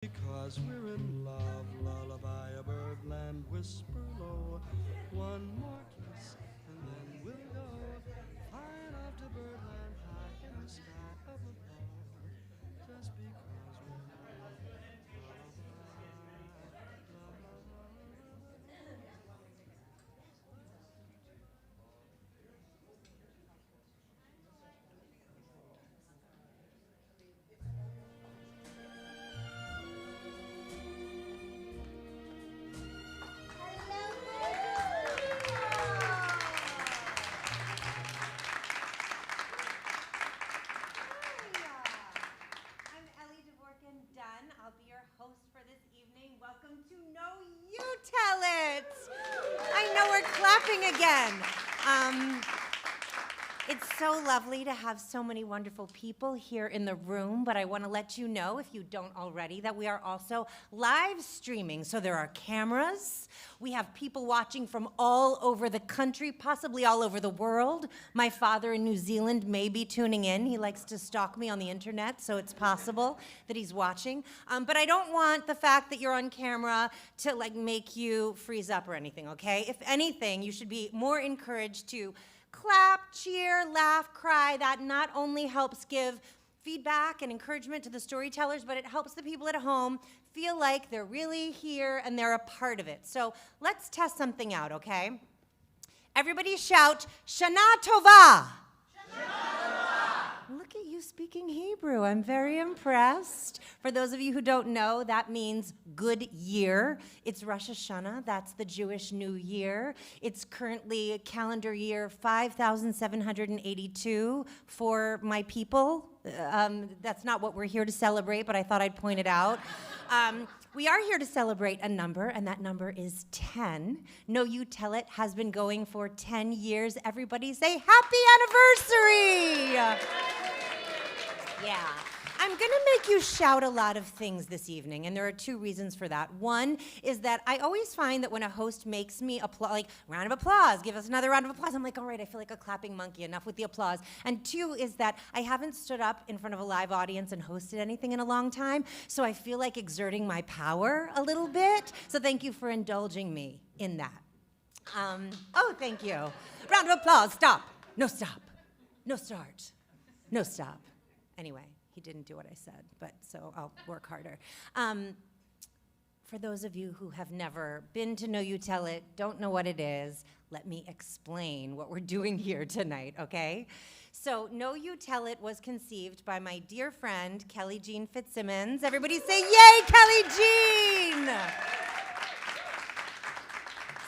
Because we're in love, lullaby, a birdland whisper low. One more kiss, and then we'll go. Flying off to birdland high in the sky up above. Just because we're in love, I'm Ellie Dvorkin, Dunn. I'll be your host for this evening. Welcome to Know You Tell It. I know we're clapping again. It's so lovely to have so many wonderful people here in the room, but I want to let you know, if you don't already, that we are also live streaming. So there are cameras. We have people watching from all over the country, possibly all over the world. My father in New Zealand may be tuning in. He likes to stalk me on the internet, so it's possible that he's watching. But I don't want the fact that you're on camera to make you freeze up or anything, okay? If anything, you should be more encouraged to clap, cheer, laugh, cry. That not only helps give feedback and encouragement to the storytellers, but it helps the people at home feel like they're really here and they're a part of it. So let's test something out, okay? Everybody shout, Shana Tova. Look at you speaking Hebrew. I'm very impressed. For those of you who don't know, that means good year. It's Rosh Hashanah. That's the Jewish New Year. It's currently calendar year 5,782 for my people. That's not what we're here to celebrate, but I thought I'd point it out. We are here to celebrate a number, and that number is 10. Know You Tell It has been going for 10 years. Everybody say happy anniversary! Yeah. I'm going to make you shout a lot of things this evening, and there are two reasons for that. One is that I always find that when a host makes me applaud, round of applause, give us another round of applause, I'm like, all right, I feel like a clapping monkey, enough with the applause. And two is that I haven't stood up in front of a live audience and hosted anything in a long time, so I feel like exerting my power a little bit. So thank you for indulging me in that. Oh, thank you. Round of applause. Stop. No stop. No start. No stop. Anyway. He didn't do what I said, but so I'll work harder. For those of you who have never been to Know You Tell It, don't know what it is, let me explain what we're doing here tonight, okay? So Know You Tell It was conceived by my dear friend, Kelly Jean Fitzsimmons. Everybody say, yay, Kelly Jean!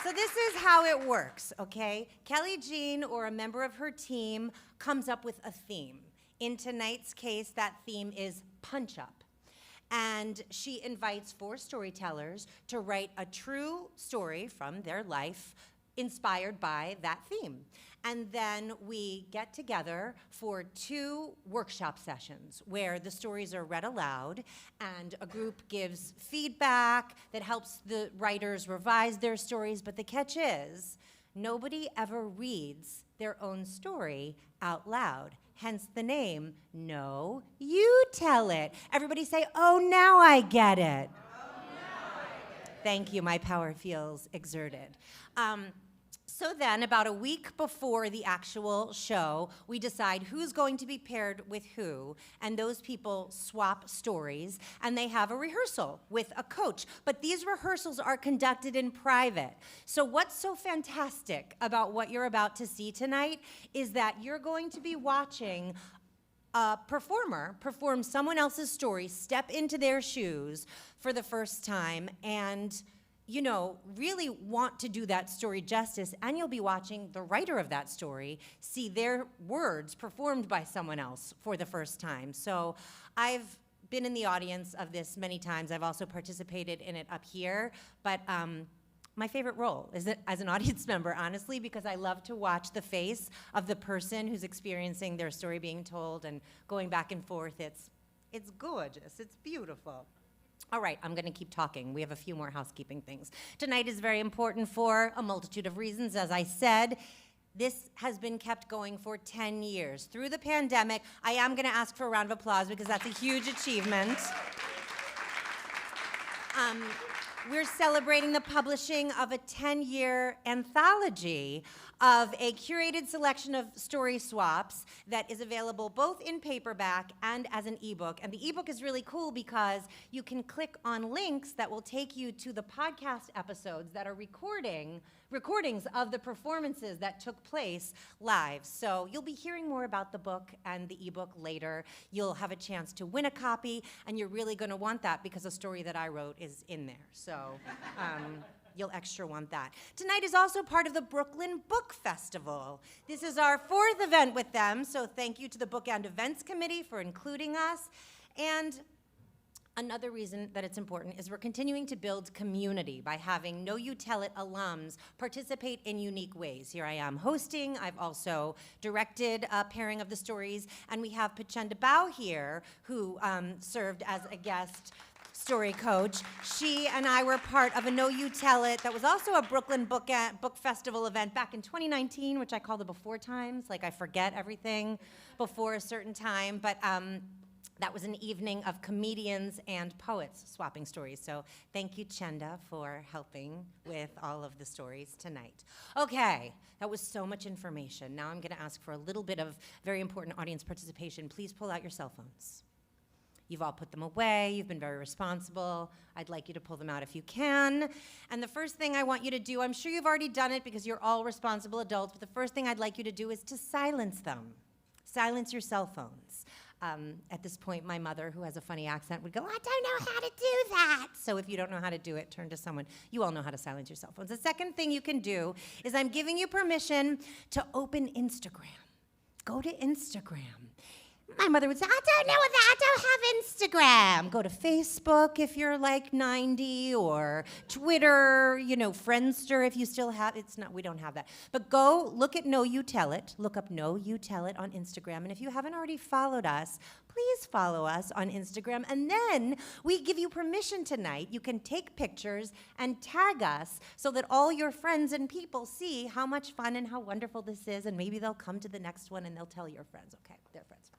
So this is how it works, okay? Kelly Jean, or a member of her team, comes up with a theme. In tonight's case, that theme is Punch Up. And she invites 4 storytellers to write a true story from their life inspired by that theme. And then we get together for 2 workshop sessions where the stories are read aloud and a group gives feedback that helps the writers revise their stories. But the catch is, nobody ever reads their own story out loud. Hence the name, Know You Tell It. Everybody say, oh, now I get it. Oh, now I get it. Thank you, my power feels exerted. So then, about a week before the actual show, we decide who's going to be paired with who, and those people swap stories, and they have a rehearsal with a coach. But these rehearsals are conducted in private. So what's so fantastic about what you're about to see tonight is that you're going to be watching a performer perform someone else's story, step into their shoes for the first time, and really want to do that story justice, and you'll be watching the writer of that story see their words performed by someone else for the first time. So I've been in the audience of this many times. I've also participated in it up here, but my favorite role is as an audience member, honestly, because I love to watch the face of the person who's experiencing their story being told and going back and forth. It's gorgeous. It's beautiful. All right, I'm going to keep talking. We have a few more housekeeping things. Tonight is very important for a multitude of reasons. As I said, this has been kept going for 10 years. Through the pandemic, I am going to ask for a round of applause because that's a huge achievement. We're celebrating the publishing of a 10-year anthology of a curated selection of story swaps that is available both in paperback and as an ebook. And the ebook is really cool because you can click on links that will take you to the podcast episodes that are recordings of the performances that took place live. So you'll be hearing more about the book and the ebook later. You'll have a chance to win a copy, and you're really going to want that because a story that I wrote is in there. So you'll extra want that. Tonight is also part of the Brooklyn Book Festival. This is our 4th event with them, so thank you to the Bookend Events Committee for including us. And another reason that it's important is we're continuing to build community by having Know You Tell It alums participate in unique ways. Here I am hosting. I've also directed a pairing of the stories, and we have Pachenda Bao here, who served as a guest story coach. She and I were part of a Know You Tell It that was also a Brooklyn Book Festival event back in 2019, which I call the before times. Like, I forget everything before a certain time, but that was an evening of comedians and poets swapping stories. So thank you, Chenda, for helping with all of the stories tonight. Okay, that was so much information. Now I'm going to ask for a little bit of very important audience participation. Please pull out your cell phones. You've all put them away. You've been very responsible. I'd like you to pull them out if you can. And the first thing I want you to do, I'm sure you've already done it because you're all responsible adults, but the first thing I'd like you to do is to silence them. Silence your cell phones. At this point, my mother, who has a funny accent, would go, I don't know how to do that. So if you don't know how to do it, turn to someone. You all know how to silence your cell phones. The second thing you can do is I'm giving you permission to open Instagram. Go to Instagram. My mother would say, I don't know that, I don't have Instagram. Go to Facebook if you're like 90, or Twitter, Friendster if you still have, we don't have that. But go look at Know You Tell It, look up Know You Tell It on Instagram, and if you haven't already followed us, please follow us on Instagram, and then we give you permission tonight. You can take pictures and tag us so that all your friends and people see how much fun and how wonderful this is, and maybe they'll come to the next one and they'll tell your friends, okay, their friends.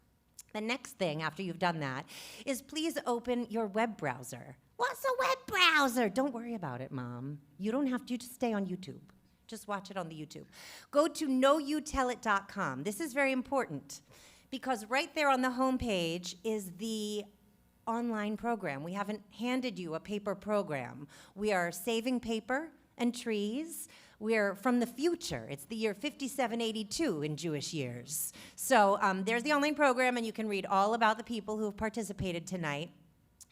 The next thing, after you've done that, is please open your web browser. What's a web browser? Don't worry about it, Mom. You don't have to just stay on YouTube. Just watch it on the YouTube. Go to knowyoutellit.com. This is very important because right there on the homepage is the online program. We haven't handed you a paper program. We are saving paper and trees. We're from the future. It's the year 5782 in Jewish years. So there's the online program, and you can read all about the people who have participated tonight.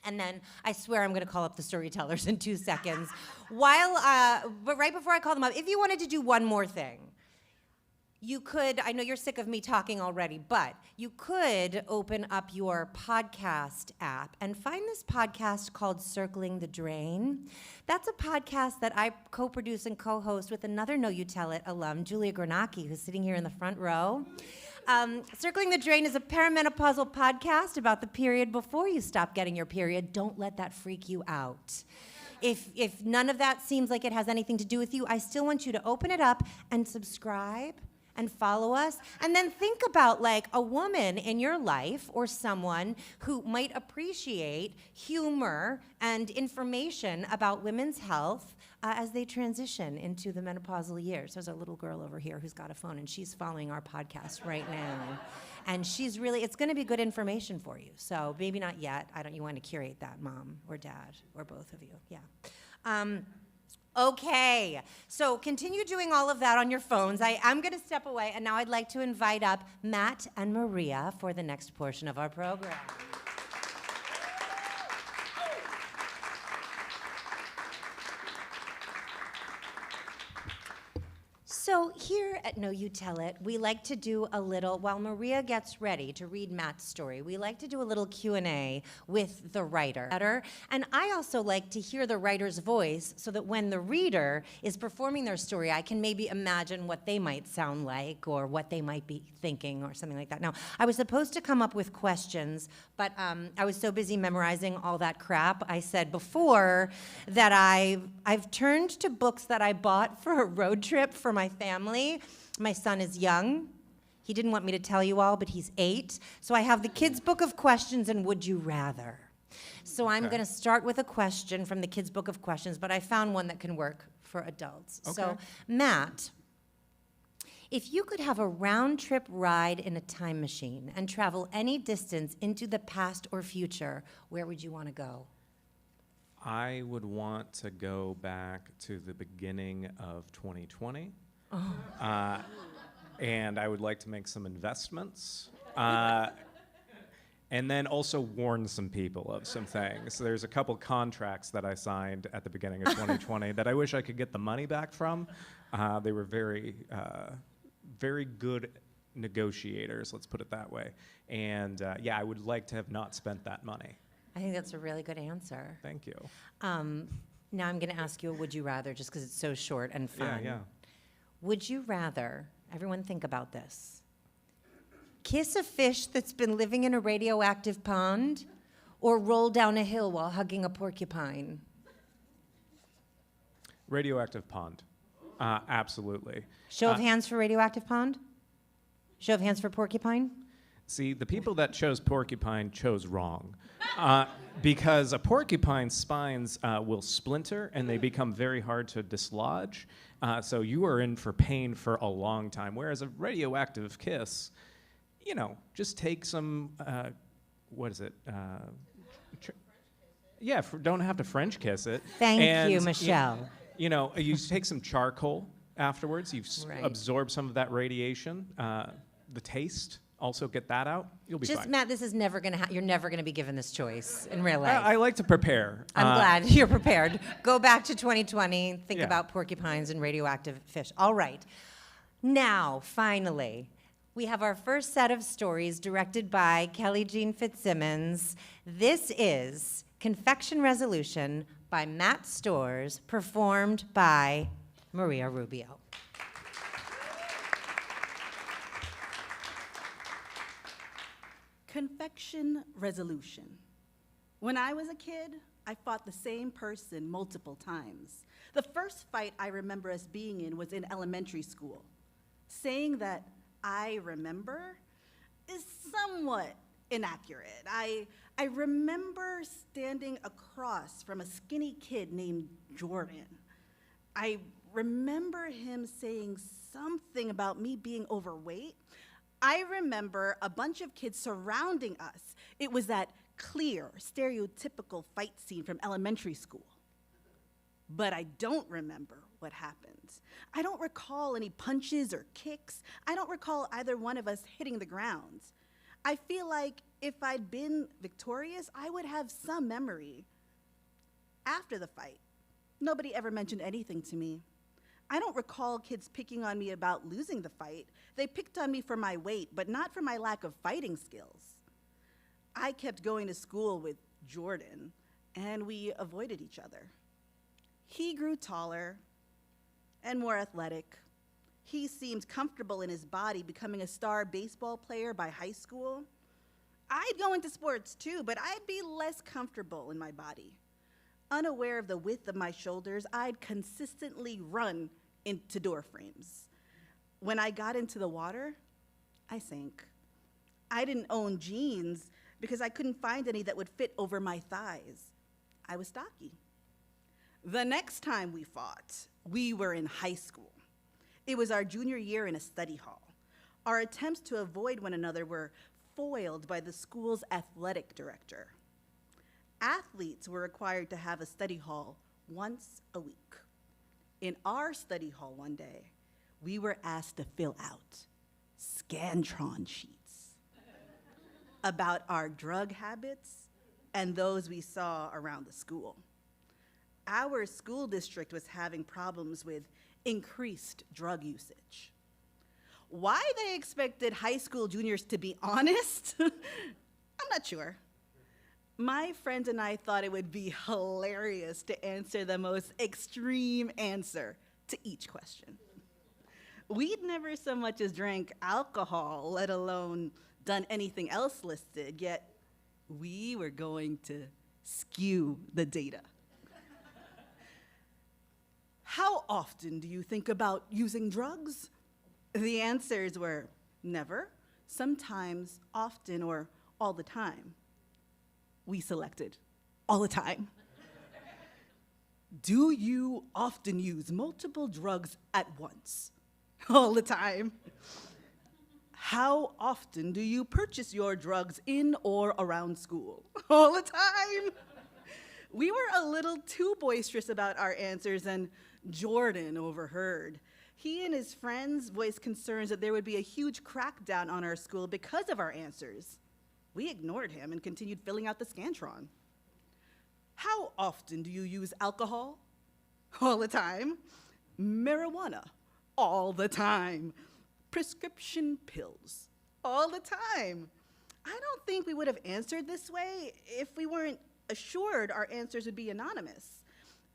And then I swear I'm going to call up the storytellers in 2 seconds. But right before I call them up, if you wanted to do one more thing, you could, I know you're sick of me talking already, but you could open up your podcast app and find this podcast called Circling the Drain. That's a podcast that I co-produce and co-host with another Know You Tell It alum, Julia Granacki, who's sitting here in the front row. Circling the Drain is a perimenopausal podcast about the period before you stop getting your period. Don't let that freak you out. If none of that seems like it has anything to do with you, I still want you to open it up and subscribe and follow us, and then think about like a woman in your life or someone who might appreciate humor and information about women's health as they transition into the menopausal years. There's a little girl over here who's got a phone, and she's following our podcast right now. And it's going to be good information for you. So maybe not yet. You want to curate that, Mom or Dad or both of you. Yeah. Okay, so continue doing all of that on your phones. I am going to step away, and now I'd like to invite up Matt and Maria for the next portion of our program. So here at Know You Tell It, we like to do a little, while Maria gets ready to read Matt's story, we like to do a little Q&A with the writer. And I also like to hear the writer's voice so that when the reader is performing their story, I can maybe imagine what they might sound like or what they might be thinking or something like that. Now, I was supposed to come up with questions, but I was so busy memorizing all that crap. I said before that I've turned to books that I bought for a road trip for my family. My son is young. He didn't want me to tell you all, but he's 8. So I have the kids' book of questions and Would You Rather. So I'm Okay. going to start with a question from the kids' book of questions, but I found one that can work for adults. So, Okay. Matt, if you could have a round-trip ride in a time machine and travel any distance into the past or future, where would you want to go? I would want to go back to the beginning of 2020. And I would like to make some investments. And then also warn some people of some things. So there's a couple contracts that I signed at the beginning of 2020 that I wish I could get the money back from. They were very, very good negotiators, let's put it that way. And yeah, I would like to have not spent that money. I think that's a really good answer. Thank you. Now I'm going to ask you a would you rather, just because it's so short and fun. Yeah. Would you rather, everyone think about this, kiss a fish that's been living in a radioactive pond or roll down a hill while hugging a porcupine? Radioactive pond. Absolutely. Show of hands for radioactive pond? Show of hands for porcupine? See, the people that chose porcupine chose wrong. Because a porcupine's spines will splinter and they become very hard to dislodge. So you are in for pain for a long time. Whereas a radioactive kiss, you know, just take some, what is it? Don't have to French kiss it. Thank you, Michelle. You know, you take some charcoal afterwards. You Right. absorb some of that radiation. The taste, also get that out. You'll be Just, fine. Matt, this is never going to you're never going to be given this choice in real life. I like to prepare. I'm glad you're prepared. Go back to 2020, think Yeah. about porcupines and radioactive fish. All right. Now, finally, we have our first set of stories directed by Kelly Jean Fitzsimmons. This is Confection Resolution by Matt Storrs, performed by Maria Rubio. Confection resolution. When I was a kid, I fought the same person multiple times. The first fight I remember us being in was in elementary school. Saying that I remember is somewhat inaccurate. I remember standing across from a skinny kid named Jordan. I remember him saying something about me being overweight. I remember a bunch of kids surrounding us. It was that clear, stereotypical fight scene from elementary school. But I don't remember what happened. I don't recall any punches or kicks. I don't recall either one of us hitting the ground. I feel like if I'd been victorious, I would have some memory. After the fight, nobody ever mentioned anything to me. I don't recall kids picking on me about losing the fight. They picked on me for my weight, but not for my lack of fighting skills. I kept going to school with Jordan, and we avoided each other. He grew taller and more athletic. He seemed comfortable in his body, becoming a star baseball player by high school. I'd go into sports too, but I'd be less comfortable in my body. Unaware of the width of my shoulders, I'd consistently run into door frames. When I got into the water, I sank. I didn't own jeans because I couldn't find any that would fit over my thighs. I was stocky. The next time we fought, we were in high school. It was our junior year in a study hall. Our attempts to avoid one another were foiled by the school's athletic director. Athletes were required to have a study hall once a week. In our study hall one day, we were asked to fill out Scantron sheets about our drug habits and those we saw around the school. Our school district was having problems with increased drug usage. Why they expected high school juniors to be honest, I'm not sure. My friends and I thought it would be hilarious to answer the most extreme answer to each question. We'd never so much as drank alcohol, let alone done anything else listed, yet we were going to skew the data. How often do you think about using drugs? The answers were never, sometimes, often, or all the time. We selected All the time. Do you often use multiple drugs at once? All the time. How often do you purchase your drugs in or around school? All the time. We were a little too boisterous about our answers, and Jordan overheard. He and his friends voiced concerns that there would be a huge crackdown on our school because of our answers. We ignored him and continued filling out the Scantron. How often do you use alcohol? All the time. Marijuana? All the time. Prescription pills? All the time. I don't think we would have answered this way if we weren't assured our answers would be anonymous.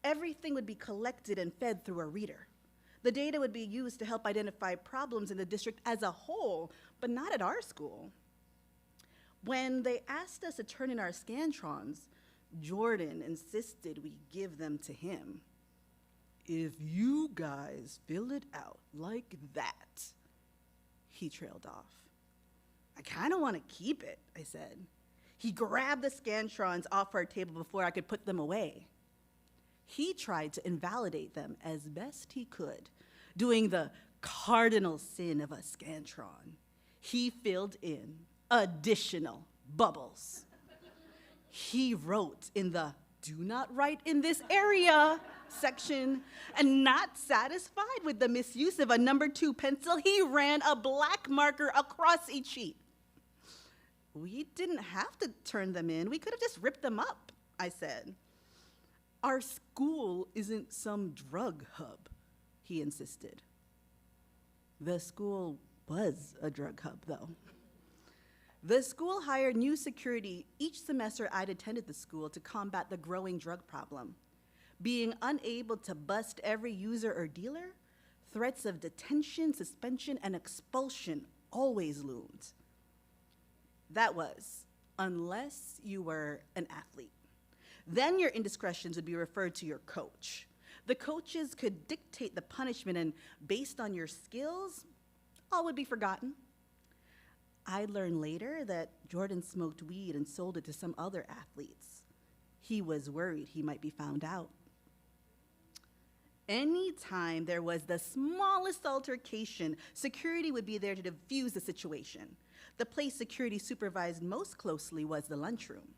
Everything would be collected and fed through a reader. The data would be used to help identify problems in the district as a whole, but not at our school. When they asked us to turn in our Scantrons, Jordan insisted we give them to him. If you guys fill it out like that, he trailed off. I kind of want to keep it, I said. He grabbed the Scantrons off our table before I could put them away. He tried to invalidate them as best he could, doing the cardinal sin of a Scantron. He filled in additional bubbles. He wrote in the "do not write in this area" section, and not satisfied with the misuse of a number 2 pencil, he ran a black marker across each sheet. We didn't have to turn them in. We could have just ripped them up, I said. Our school isn't some drug hub, he insisted. The school was a drug hub, though. The school hired new security each semester I'd attended the school to combat the growing drug problem. Being unable to bust every user or dealer, threats of detention, suspension, and expulsion always loomed. That was, unless you were an athlete. Then your indiscretions would be referred to your coach. The coaches could dictate the punishment, and based on your skills, all would be forgotten. I learned later that Jordan smoked weed and sold it to some other athletes. He was worried he might be found out. Anytime there was the smallest altercation, security would be there to defuse the situation. The place security supervised most closely was the lunchroom.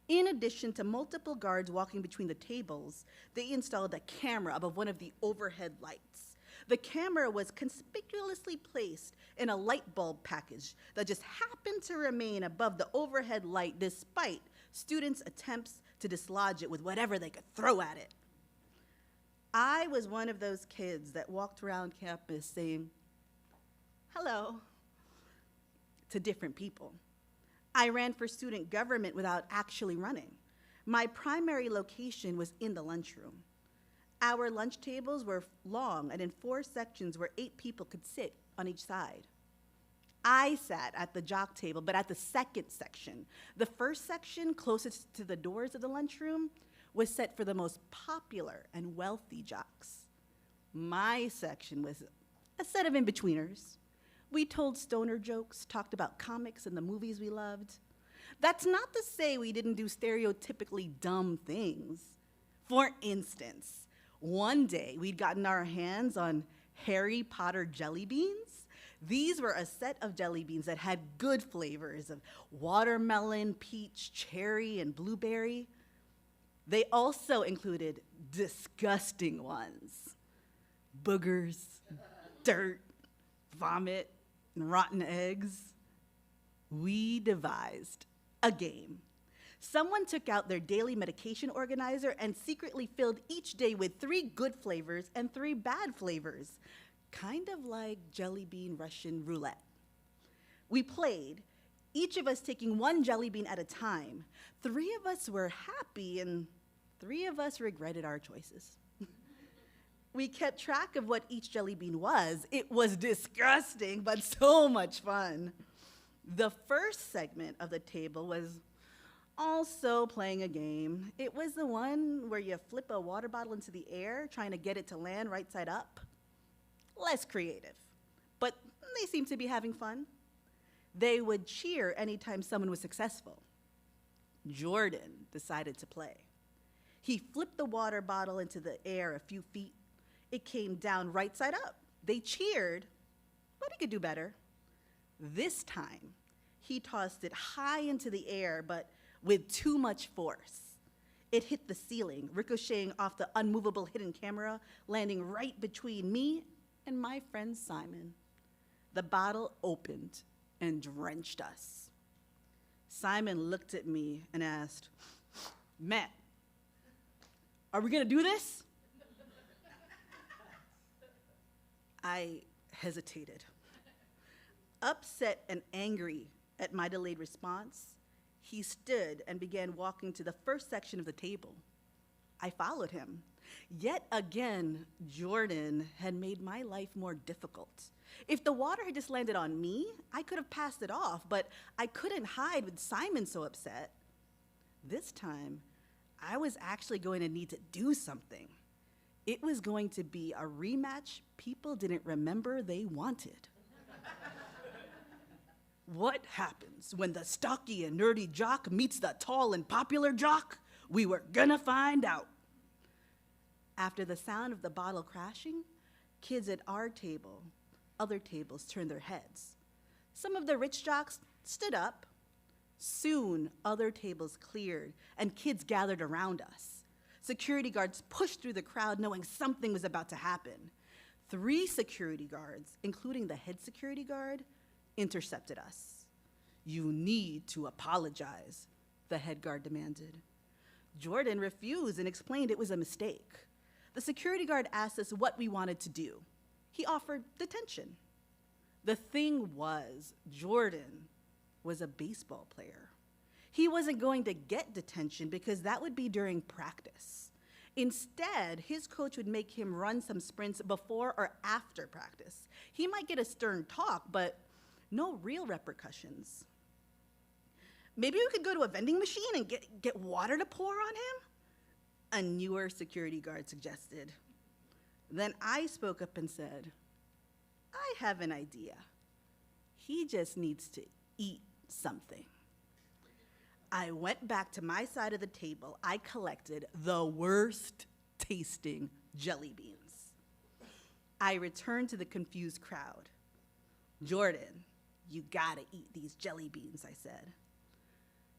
In addition to multiple guards walking between the tables, they installed a camera above one of the overhead lights. The camera was conspicuously placed in a light bulb package that just happened to remain above the overhead light despite students' attempts to dislodge it with whatever they could throw at it. I was one of those kids that walked around campus saying, "Hello," to different people. I ran for student government without actually running. My primary location was in the lunchroom. Our lunch tables were long and in 4 sections where 8 people could sit on each side. I sat at the jock table, but at the second section. The first section, closest to the doors of the lunchroom, was set for the most popular and wealthy jocks. My section was a set of in-betweeners. We told stoner jokes, talked about comics and the movies we loved. That's not to say we didn't do stereotypically dumb things. For instance, one day we'd gotten our hands on Harry Potter jelly beans. These were a set of jelly beans that had good flavors of watermelon, peach, cherry, and blueberry. They also included disgusting ones: boogers, dirt, vomit, and rotten eggs. We devised a game. Someone took out their daily medication organizer and secretly filled each day with 3 good flavors and 3 bad flavors, kind of like jelly bean Russian roulette. We played, each of us taking 1 jelly bean at a time. 3 of us were happy and 3 of us regretted our choices. We kept track of what each jelly bean was. It was disgusting, but so much fun. The first segment of the table was also playing a game. It was the one where you flip a water bottle into the air, trying to get it to land right side up. Less creative, but they seemed to be having fun. They would cheer anytime someone was successful. Jordan decided to play. He flipped the water bottle into the air a few feet. It came down right side up. They cheered, but he could do better. This time, he tossed it high into the air, but with too much force. It hit the ceiling, ricocheting off the unmovable hidden camera, landing right between me and my friend Simon. The bottle opened and drenched us. Simon looked at me and asked, "Matt, are we gonna do this?" I hesitated. Upset and angry at my delayed response, he stood and began walking to the first section of the table. I followed him. Yet again, Jordan had made my life more difficult. If the water had just landed on me, I could have passed it off, but I couldn't hide with Simon so upset. This time, I was actually going to need to do something. It was going to be a rematch people didn't remember they wanted. What happens when the stocky and nerdy jock meets the tall and popular jock? We were gonna find out. After the sound of the bottle crashing, kids at our table, other tables turned their heads. Some of the rich jocks stood up. Soon, other tables cleared and kids gathered around us. Security guards pushed through the crowd knowing something was about to happen. 3 security guards, including the head security guard, intercepted us. "You need to apologize," the head guard demanded. Jordan refused and explained it was a mistake. The security guard asked us what we wanted to do. He offered detention. The thing was, Jordan was a baseball player. He wasn't going to get detention because that would be during practice. Instead, his coach would make him run some sprints before or after practice. He might get a stern talk, but no real repercussions. "Maybe we could go to a vending machine and get water to pour on him?" a newer security guard suggested. Then I spoke up and said, "I have an idea. He just needs to eat something." I went back to my side of the table. I collected the worst tasting jelly beans. I returned to the confused crowd. "Jordan, you gotta eat these jelly beans," I said.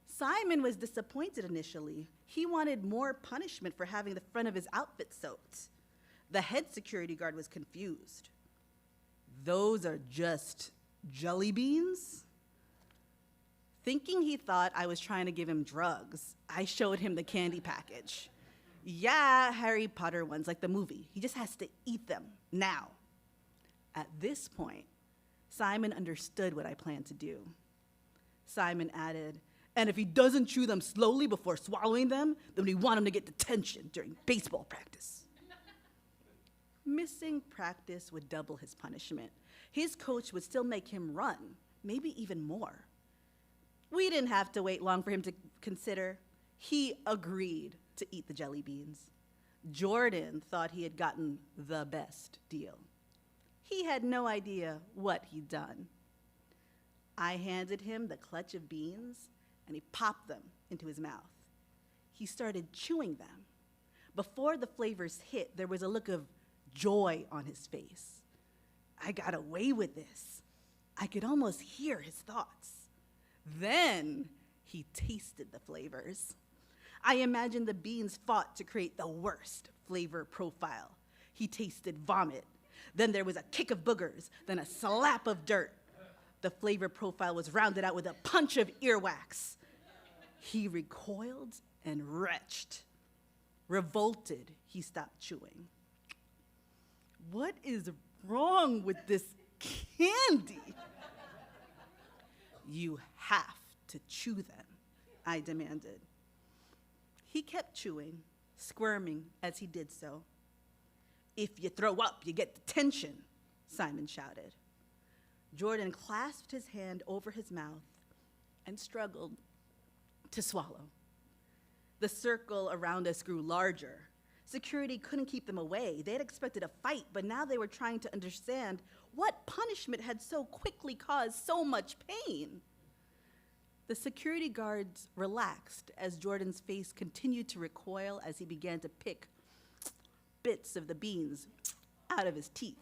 Simon was disappointed initially. He wanted more punishment for having the front of his outfit soaked. The head security guard was confused. "Those are just jelly beans?" Thinking he thought I was trying to give him drugs, I showed him the candy package. "Yeah, Harry Potter ones, like the movie. He just has to eat them now." At this point, Simon understood what I planned to do. Simon added, "And if he doesn't chew them slowly before swallowing them, then we want him to get detention during baseball practice." Missing practice would double his punishment. His coach would still make him run, maybe even more. We didn't have to wait long for him to consider. He agreed to eat the jelly beans. Jordan thought he had gotten the best deal. He had no idea what he'd done. I handed him the clutch of beans, and he popped them into his mouth. He started chewing them. Before the flavors hit, there was a look of joy on his face. I got away with this. I could almost hear his thoughts. Then he tasted the flavors. I imagined the beans fought to create the worst flavor profile. He tasted vomit. Then there was a kick of boogers, then a slap of dirt. The flavor profile was rounded out with a punch of earwax. He recoiled and retched. Revolted, he stopped chewing. "What is wrong with this candy?" "You have to chew them," I demanded. He kept chewing, squirming as he did so. "If you throw up, you get detention," Simon shouted. Jordan clasped his hand over his mouth and struggled to swallow. The circle around us grew larger. Security couldn't keep them away. They had expected a fight, but now they were trying to understand what punishment had so quickly caused so much pain. The security guards relaxed as Jordan's face continued to recoil as he began to pick bits of the beans out of his teeth.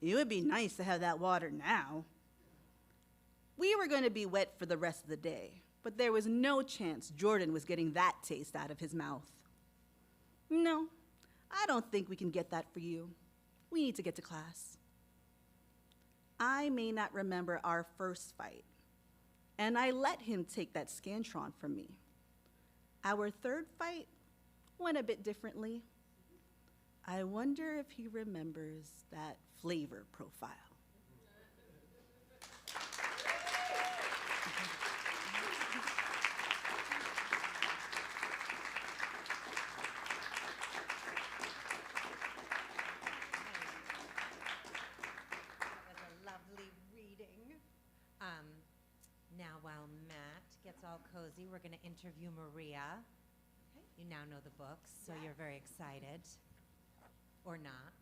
It would be nice to have that water now. We were going to be wet for the rest of the day, but there was no chance Jordan was getting that taste out of his mouth. No, I don't think we can get that for you. We need to get to class. I may not remember our first fight, and I let him take that Scantron from me. Our third fight went a bit differently. I wonder if he remembers that flavor profile. Now, while Matt gets all cozy, we're going to interview Maria. Okay. You now know the books, so you're very excited. Or not.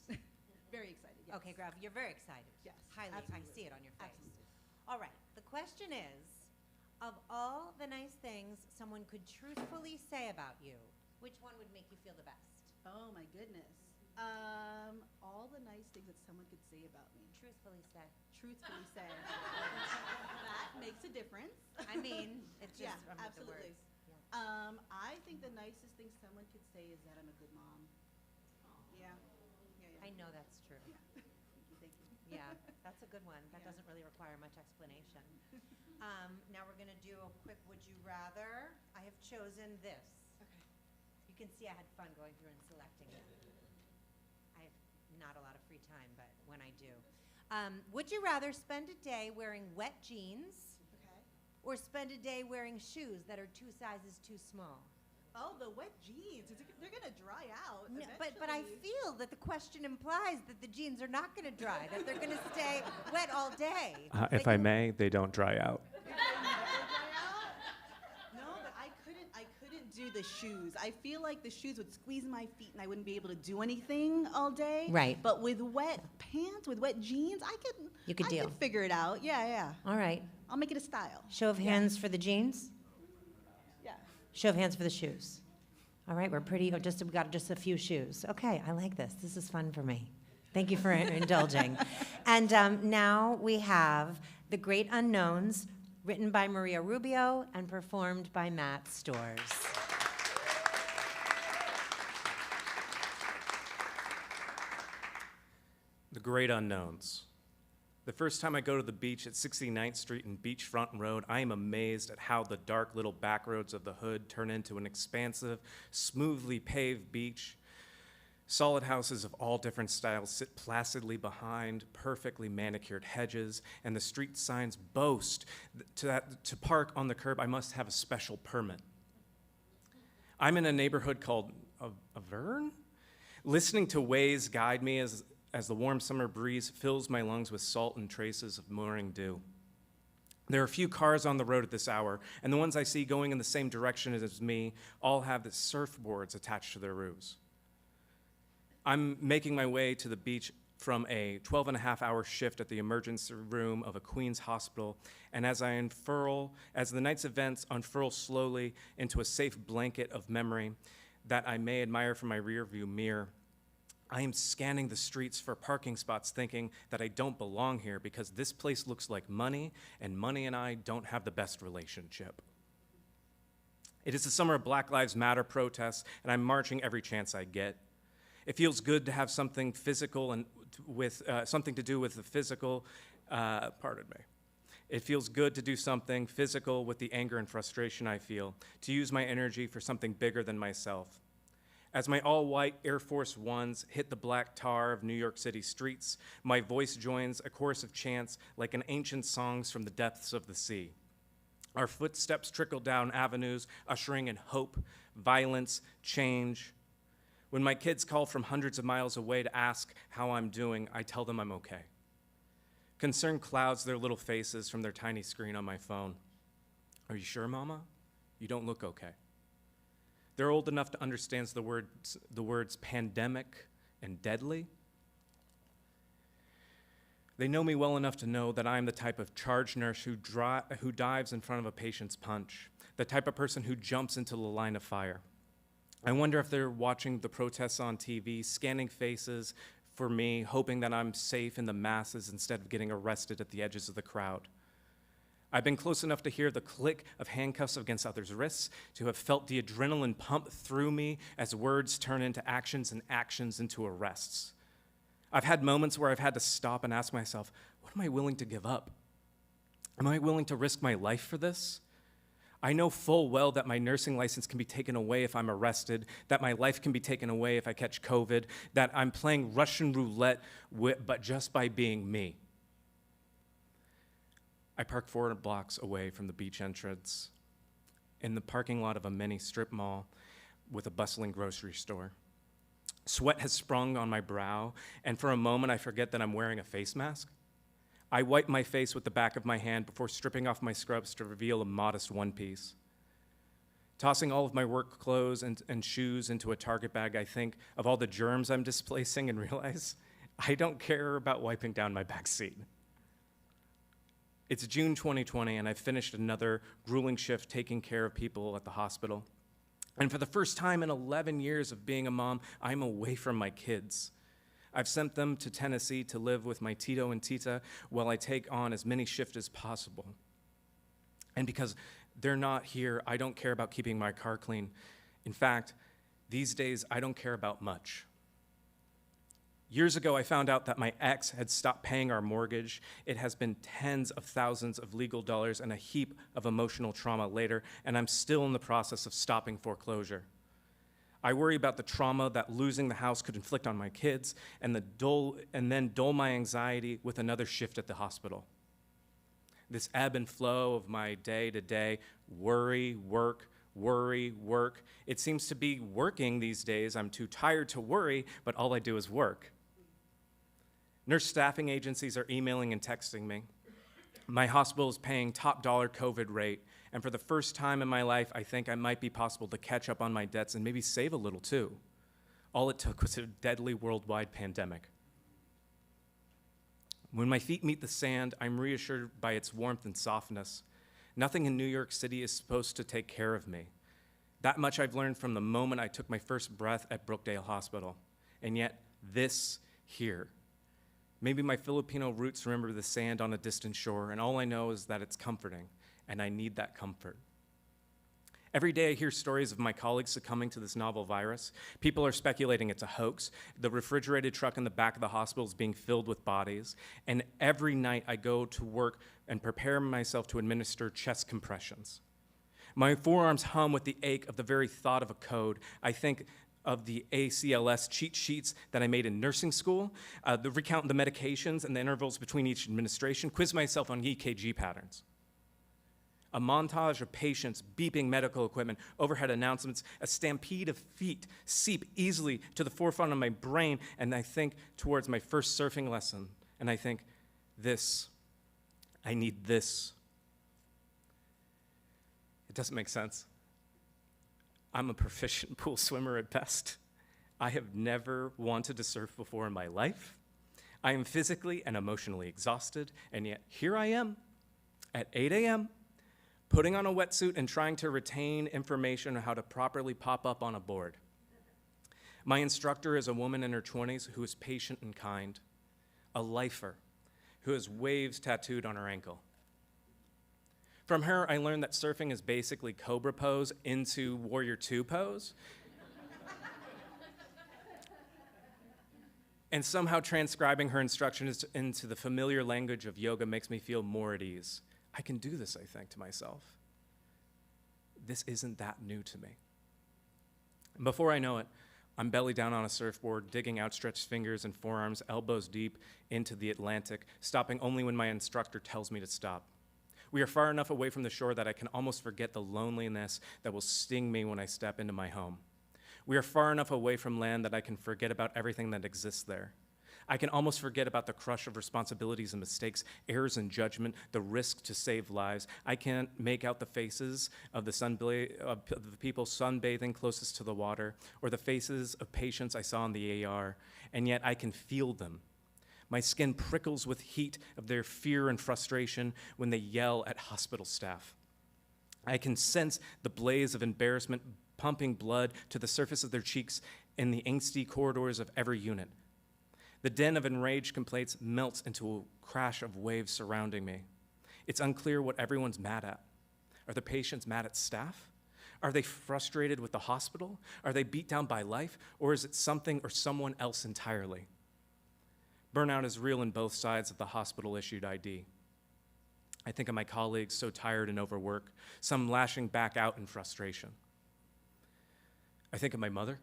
Very excited, yes. Okay, Grav, you're very excited. Yes, Highly. absolutely. I see it on your face. Absolutely. All right. The question is, of all the nice things someone could truthfully say about you, which one would make you feel the best? Oh my goodness. All the nice things that someone could say about me. Truthfully say. Truthfully say. That makes a difference. I mean, it's just Yeah, from absolutely. the words. Yeah. I think the nicest thing someone could say is that I'm a good mom. Yeah. I know that's true. Yeah. Thank you. Yeah, that's a good one. That Yeah. doesn't really require much explanation. Now we're going to do a quick would you rather. I have chosen this. Okay. You can see I had fun going through and selecting it. I have not a lot of free time, but when I do. Would you rather spend a day wearing wet jeans Okay. or spend a day wearing shoes that are 2 sizes too small? Oh, the wet jeans. They're going to dry out. No, but I eventually. feel that the question implies that the jeans are not going to dry, that they're going to stay wet all day. If That I you- may, they don't dry out. No, but I couldn't do the shoes. I feel like the shoes would squeeze my feet and I wouldn't be able to do anything all day. Right. But with wet pants, with wet jeans, You could I deal. could figure it out. Yeah. All right. I'll make it a style. Show of hands for the jeans. Yeah. Show of hands for the shoes. All right, we're pretty, we got just a few shoes. Okay, I like this. This is fun for me. Thank you for indulging. And now we have The Great Unknowns, written by Maria Rubio and performed by Matt Storrs. The Great Unknowns. The first time I go to the beach at 69th Street and Beachfront Road, I am amazed at how the dark little back roads of the hood turn into an expansive, smoothly paved beach. Solid houses of all different styles sit placidly behind perfectly manicured hedges, and the street signs boast that to park on the curb I must have a special permit. I'm in a neighborhood called Wehrung. Listening to Waze guide me as the warm summer breeze fills my lungs with salt and traces of morning dew. There are a few cars on the road at this hour, and the ones I see going in the same direction as me all have the surfboards attached to their roofs. I'm making my way to the beach from a 12-and-a-half-hour shift at the emergency room of a Queens hospital, and as the night's events unfurl slowly into a safe blanket of memory that I may admire from my rearview mirror, I am scanning the streets for parking spots thinking that I don't belong here because this place looks like money, and money and I don't have the best relationship. It is the summer of Black Lives Matter protests, and I'm marching every chance I get. It feels good to have something physical and with something to do with the physical, pardon me. It feels good to do something physical with the anger and frustration I feel, to use my energy for something bigger than myself. As my all-white Air Force Ones hit the black tar of New York City streets, my voice joins a chorus of chants like an ancient songs from the depths of the sea. Our footsteps trickle down avenues, ushering in hope, violence, change. When my kids call from hundreds of miles away to ask how I'm doing, I tell them I'm okay. Concern clouds their little faces from their tiny screen on my phone. Are you sure, Mama? You don't look okay. They're old enough to understand the words pandemic and deadly. They know me well enough to know that I'm the type of charge nurse who dives in front of a patient's punch, the type of person who jumps into the line of fire. I wonder if they're watching the protests on TV, scanning faces for me, hoping that I'm safe in the masses instead of getting arrested at the edges of the crowd. I've been close enough to hear the click of handcuffs against others' wrists, to have felt the adrenaline pump through me as words turn into actions and actions into arrests. I've had moments where I've had to stop and ask myself, what am I willing to give up? Am I willing to risk my life for this? I know full well that my nursing license can be taken away if I'm arrested, that my life can be taken away if I catch COVID, that I'm playing Russian roulette, but just by being me. I park 4 blocks away from the beach entrance in the parking lot of a mini strip mall with a bustling grocery store. Sweat has sprung on my brow, and for a moment I forget that I'm wearing a face mask. I wipe my face with the back of my hand before stripping off my scrubs to reveal a modest one-piece. Tossing all of my work clothes and shoes into a Target bag, I think of all the germs I'm displacing and realize I don't care about wiping down my back seat. It's June 2020, and I've finished another grueling shift taking care of people at the hospital. And for the first time in 11 years of being a mom, I'm away from my kids. I've sent them to Tennessee to live with my Tito and Tita while I take on as many shifts as possible. And because they're not here, I don't care about keeping my car clean. In fact, these days, I don't care about much. Years ago, I found out that my ex had stopped paying our mortgage. It has been tens of thousands of legal dollars and a heap of emotional trauma later, and I'm still in the process of stopping foreclosure. I worry about the trauma that losing the house could inflict on my kids, and then dull my anxiety with another shift at the hospital. This ebb and flow of my day-to-day worry, work, it seems to be working these days. I'm too tired to worry, but all I do is work. Nurse staffing agencies are emailing and texting me. My hospital is paying top dollar COVID rate, and for the first time in my life, I think I might be possible to catch up on my debts and maybe save a little too. All it took was a deadly worldwide pandemic. When my feet meet the sand, I'm reassured by its warmth and softness. Nothing in New York City is supposed to take care of me. That much I've learned from the moment I took my first breath at Brookdale Hospital. And yet, this here. Maybe my Filipino roots remember the sand on a distant shore, and all I know is that it's comforting, and I need that comfort. Every day I hear stories of my colleagues succumbing to this novel virus. People are speculating it's a hoax. The refrigerated truck in the back of the hospital is being filled with bodies. And every night I go to work and prepare myself to administer chest compressions. My forearms hum with the ache of the very thought of a code. I think of the ACLS cheat sheets that I made in nursing school, recount the medications and the intervals between each administration, quiz myself on EKG patterns. A montage of patients beeping medical equipment, overhead announcements, a stampede of feet seep easily to the forefront of my brain, and I think towards my first surfing lesson, and I think, I need this. It doesn't make sense. I'm a proficient pool swimmer at best. I have never wanted to surf before in my life. I am physically and emotionally exhausted, and yet here I am at 8 a.m., putting on a wetsuit and trying to retain information on how to properly pop up on a board. My instructor is a woman in her 20s who is patient and kind, a lifer who has waves tattooed on her ankle. From her, I learned that surfing is basically Cobra pose into Warrior II pose. And somehow transcribing her instructions into the familiar language of yoga makes me feel more at ease. I can do this, I think to myself. This isn't that new to me. And before I know it, I'm belly down on a surfboard, digging outstretched fingers and forearms elbows deep into the Atlantic, stopping only when my instructor tells me to stop. We are far enough away from the shore that I can almost forget the loneliness that will sting me when I step into my home. We are far enough away from land that I can forget about everything that exists there. I can almost forget about the crush of responsibilities and mistakes, errors and judgment, the risk to save lives. I can't make out the faces of the people sunbathing closest to the water, or the faces of patients I saw in the AR, and yet I can feel them. My skin prickles with heat of their fear and frustration when they yell at hospital staff. I can sense the blaze of embarrassment pumping blood to the surface of their cheeks in the angsty corridors of every unit. The din of enraged complaints melts into a crash of waves surrounding me. It's unclear what everyone's mad at. Are the patients mad at staff? Are they frustrated with the hospital? Are they beat down by life? Or is it something or someone else entirely? Burnout is real in both sides of the hospital-issued ID. I think of my colleagues so tired and overworked, some lashing back out in frustration. I think of my mother,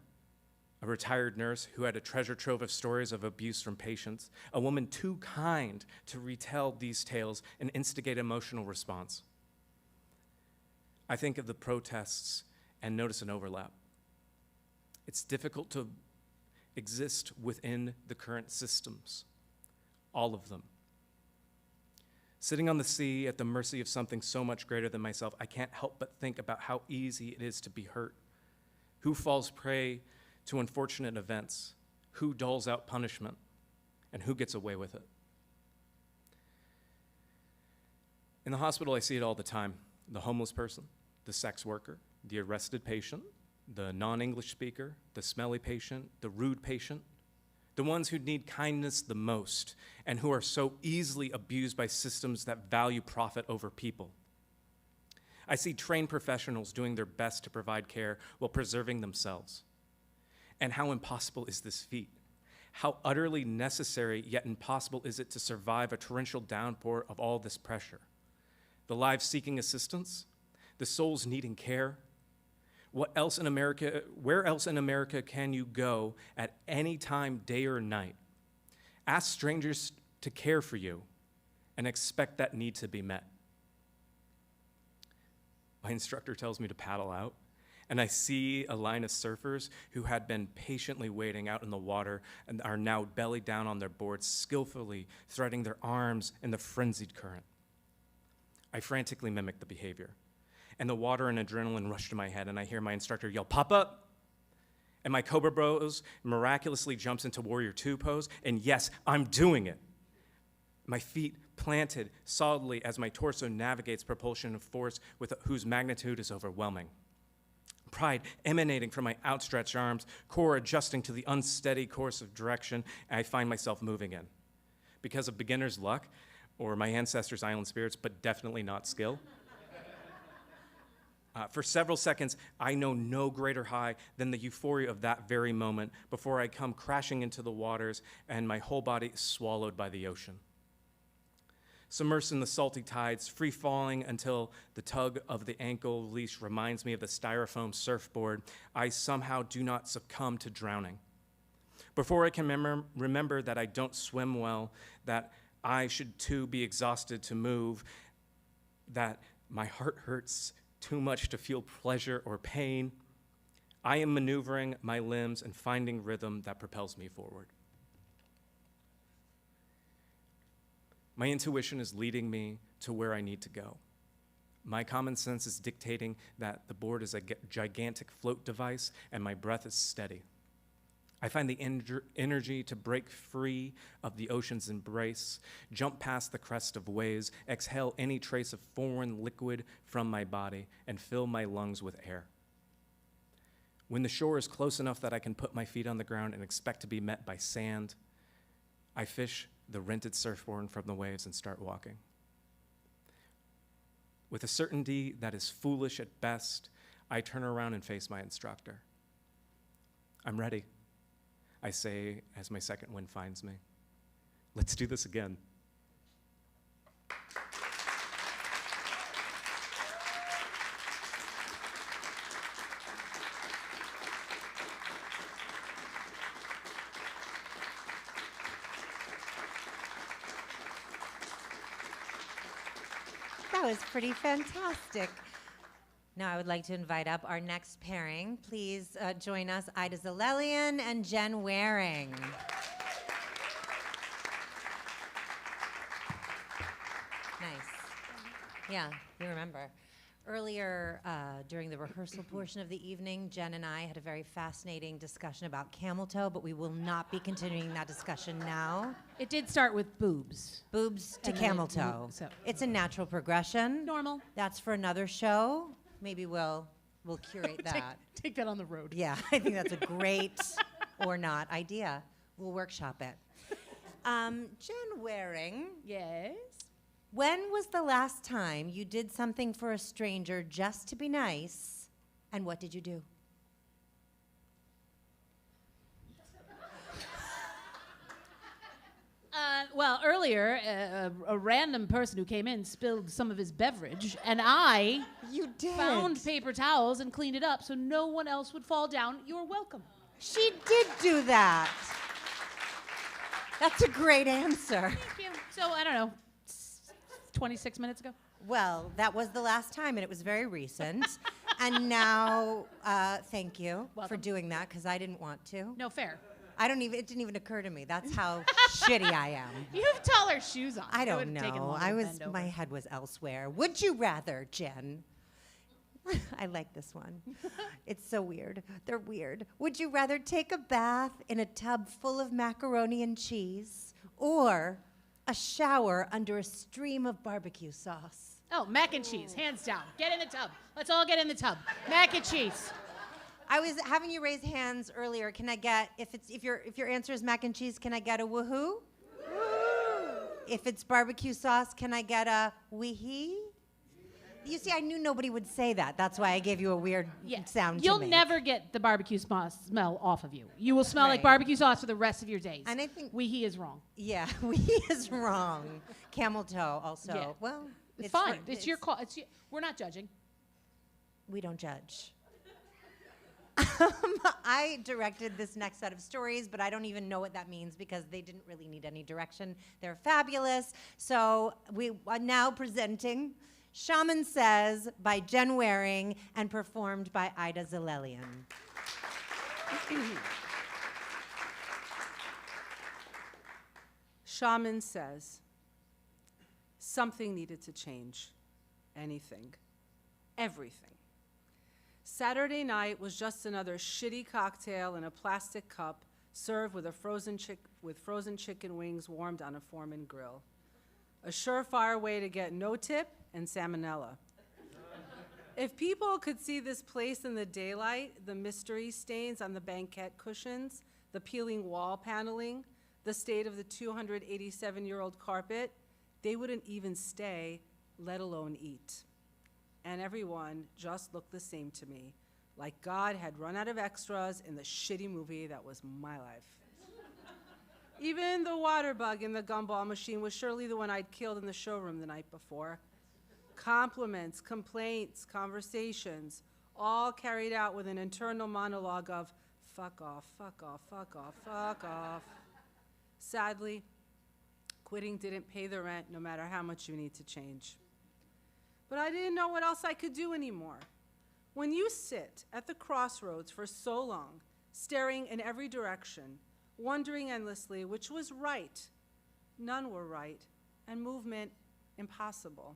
a retired nurse who had a treasure trove of stories of abuse from patients, a woman too kind to retell these tales and instigate emotional response. I think of the protests and notice an overlap. It's difficult to exist within the current systems, all of them. Sitting on the sea at the mercy of something so much greater than myself, I can't help but think about how easy it is to be hurt. Who falls prey to unfortunate events? Who doles out punishment? And who gets away with it? In the hospital, I see it all the time. The homeless person, the sex worker, the arrested patient, the non-English speaker, the smelly patient, the rude patient, the ones who need kindness the most and who are so easily abused by systems that value profit over people. I see trained professionals doing their best to provide care while preserving themselves. And how impossible is this feat? How utterly necessary yet impossible is it to survive a torrential downpour of all this pressure? The lives seeking assistance, the souls needing care. Where else in America can you go at any time, day or night? Ask strangers to care for you and expect that need to be met. My instructor tells me to paddle out, and I see a line of surfers who had been patiently waiting out in the water and are now belly down on their boards, skillfully threading their arms in the frenzied current. I frantically mimic the behavior, and the water and adrenaline rush to my head, and I hear my instructor yell, "Pop up!" And my Cobra Bros miraculously jumps into Warrior 2 pose, and yes, I'm doing it. My feet planted solidly as my torso navigates propulsion of force whose magnitude is overwhelming. Pride emanating from my outstretched arms, core adjusting to the unsteady course of direction I find myself moving in. Because of beginner's luck, or my ancestors' island spirits, but definitely not skill. For several seconds, I know no greater high than the euphoria of that very moment before I come crashing into the waters and my whole body is swallowed by the ocean. Submersed in the salty tides, free falling until the tug of the ankle leash reminds me of the styrofoam surfboard, I somehow do not succumb to drowning. Before I can remember that I don't swim well, that I should too be exhausted to move, that my heart hurts too much to feel pleasure or pain, I am maneuvering my limbs and finding rhythm that propels me forward. My intuition is leading me to where I need to go. My common sense is dictating that the board is a gigantic float device and my breath is steady. I find the energy to break free of the ocean's embrace, jump past the crest of waves, exhale any trace of foreign liquid from my body, and fill my lungs with air. When the shore is close enough that I can put my feet on the ground and expect to be met by sand, I fish the rented surfboard from the waves and start walking. With a certainty that is foolish at best, I turn around and face my instructor. "I'm ready," I say as my second wind finds me. "Let's do this again." That was pretty fantastic. Now I would like to invite up our next pairing. Please join us, Aida Zilelian and Jenn Wehrung. Nice. Yeah, you remember. Earlier, during the rehearsal portion of the evening, Jenn and I had a very fascinating discussion about camel toe, but we will not be continuing that discussion now. It did start with boobs. Boobs to And camel then toe. so- It's a natural progression. Normal. That's for another show. Maybe we'll curate that. Take that on the road. Yeah, I think that's a great or not idea. We'll workshop it. Jenn Wehrung, Yes. when was the last time you did something for a stranger just to be nice, and what did you do? Well, earlier, a random person who came in spilled some of his beverage, and I You did. found paper towels and cleaned it up so no one else would fall down. You're welcome. She did do that. That's a great answer. Thank you. So, I don't know, 26 minutes ago? Well, that was the last time, and it was very recent. And now, thank you for Welcome. doing that, because I didn't want to. No, fair. It didn't even occur to me. That's how shitty I am. You have taller shoes on. I It don't would've taken know. longer to bend over. My head was elsewhere. Would you rather, Jenn? I like this one. It's so weird. They're weird. Would you rather take a bath in a tub full of macaroni and cheese or a shower under a stream of barbecue sauce? Oh, mac and cheese, hands down. Get in the tub. Let's all get in the tub. Mac and cheese. I was having you raise hands earlier. Can I get, if your answer is mac and cheese, can I get a woohoo? If it's barbecue sauce, can I get a wee-hee? You see, I knew nobody would say that. That's why I gave you a weird sound You'll to make. never get the barbecue smell off of you. You will smell like Right. barbecue sauce for the rest of your days. And I think- he is wrong. Yeah, wee is wrong. Camel toe also. Yeah. Well, It's fine. It's your call. We're not judging. We don't judge. I directed this next set of stories, but I don't even know what that means because they didn't really need any direction. They're fabulous. So we are now presenting Shaman Says by Jenn Wehrung and performed by Aida Zilelian. Shaman says, something needed to change. Anything. Everything. Saturday night was just another shitty cocktail in a plastic cup served with frozen chicken wings warmed on a Foreman grill. A surefire way to get no tip and salmonella. If people could see this place in the daylight, the mystery stains on the banquette cushions, the peeling wall paneling, the state of the 287-year-old carpet, they wouldn't even stay, let alone eat. And everyone just looked the same to me, like God had run out of extras in the shitty movie that was my life. Even the water bug in the gumball machine was surely the one I'd killed in the showroom the night before. Compliments, complaints, conversations, all carried out with an internal monologue of fuck off, fuck off, fuck off, fuck off. Sadly, quitting didn't pay the rent no matter how much you need to change. But I didn't know what else I could do anymore. When you sit at the crossroads for so long, staring in every direction, wondering endlessly which was right, none were right, and movement impossible.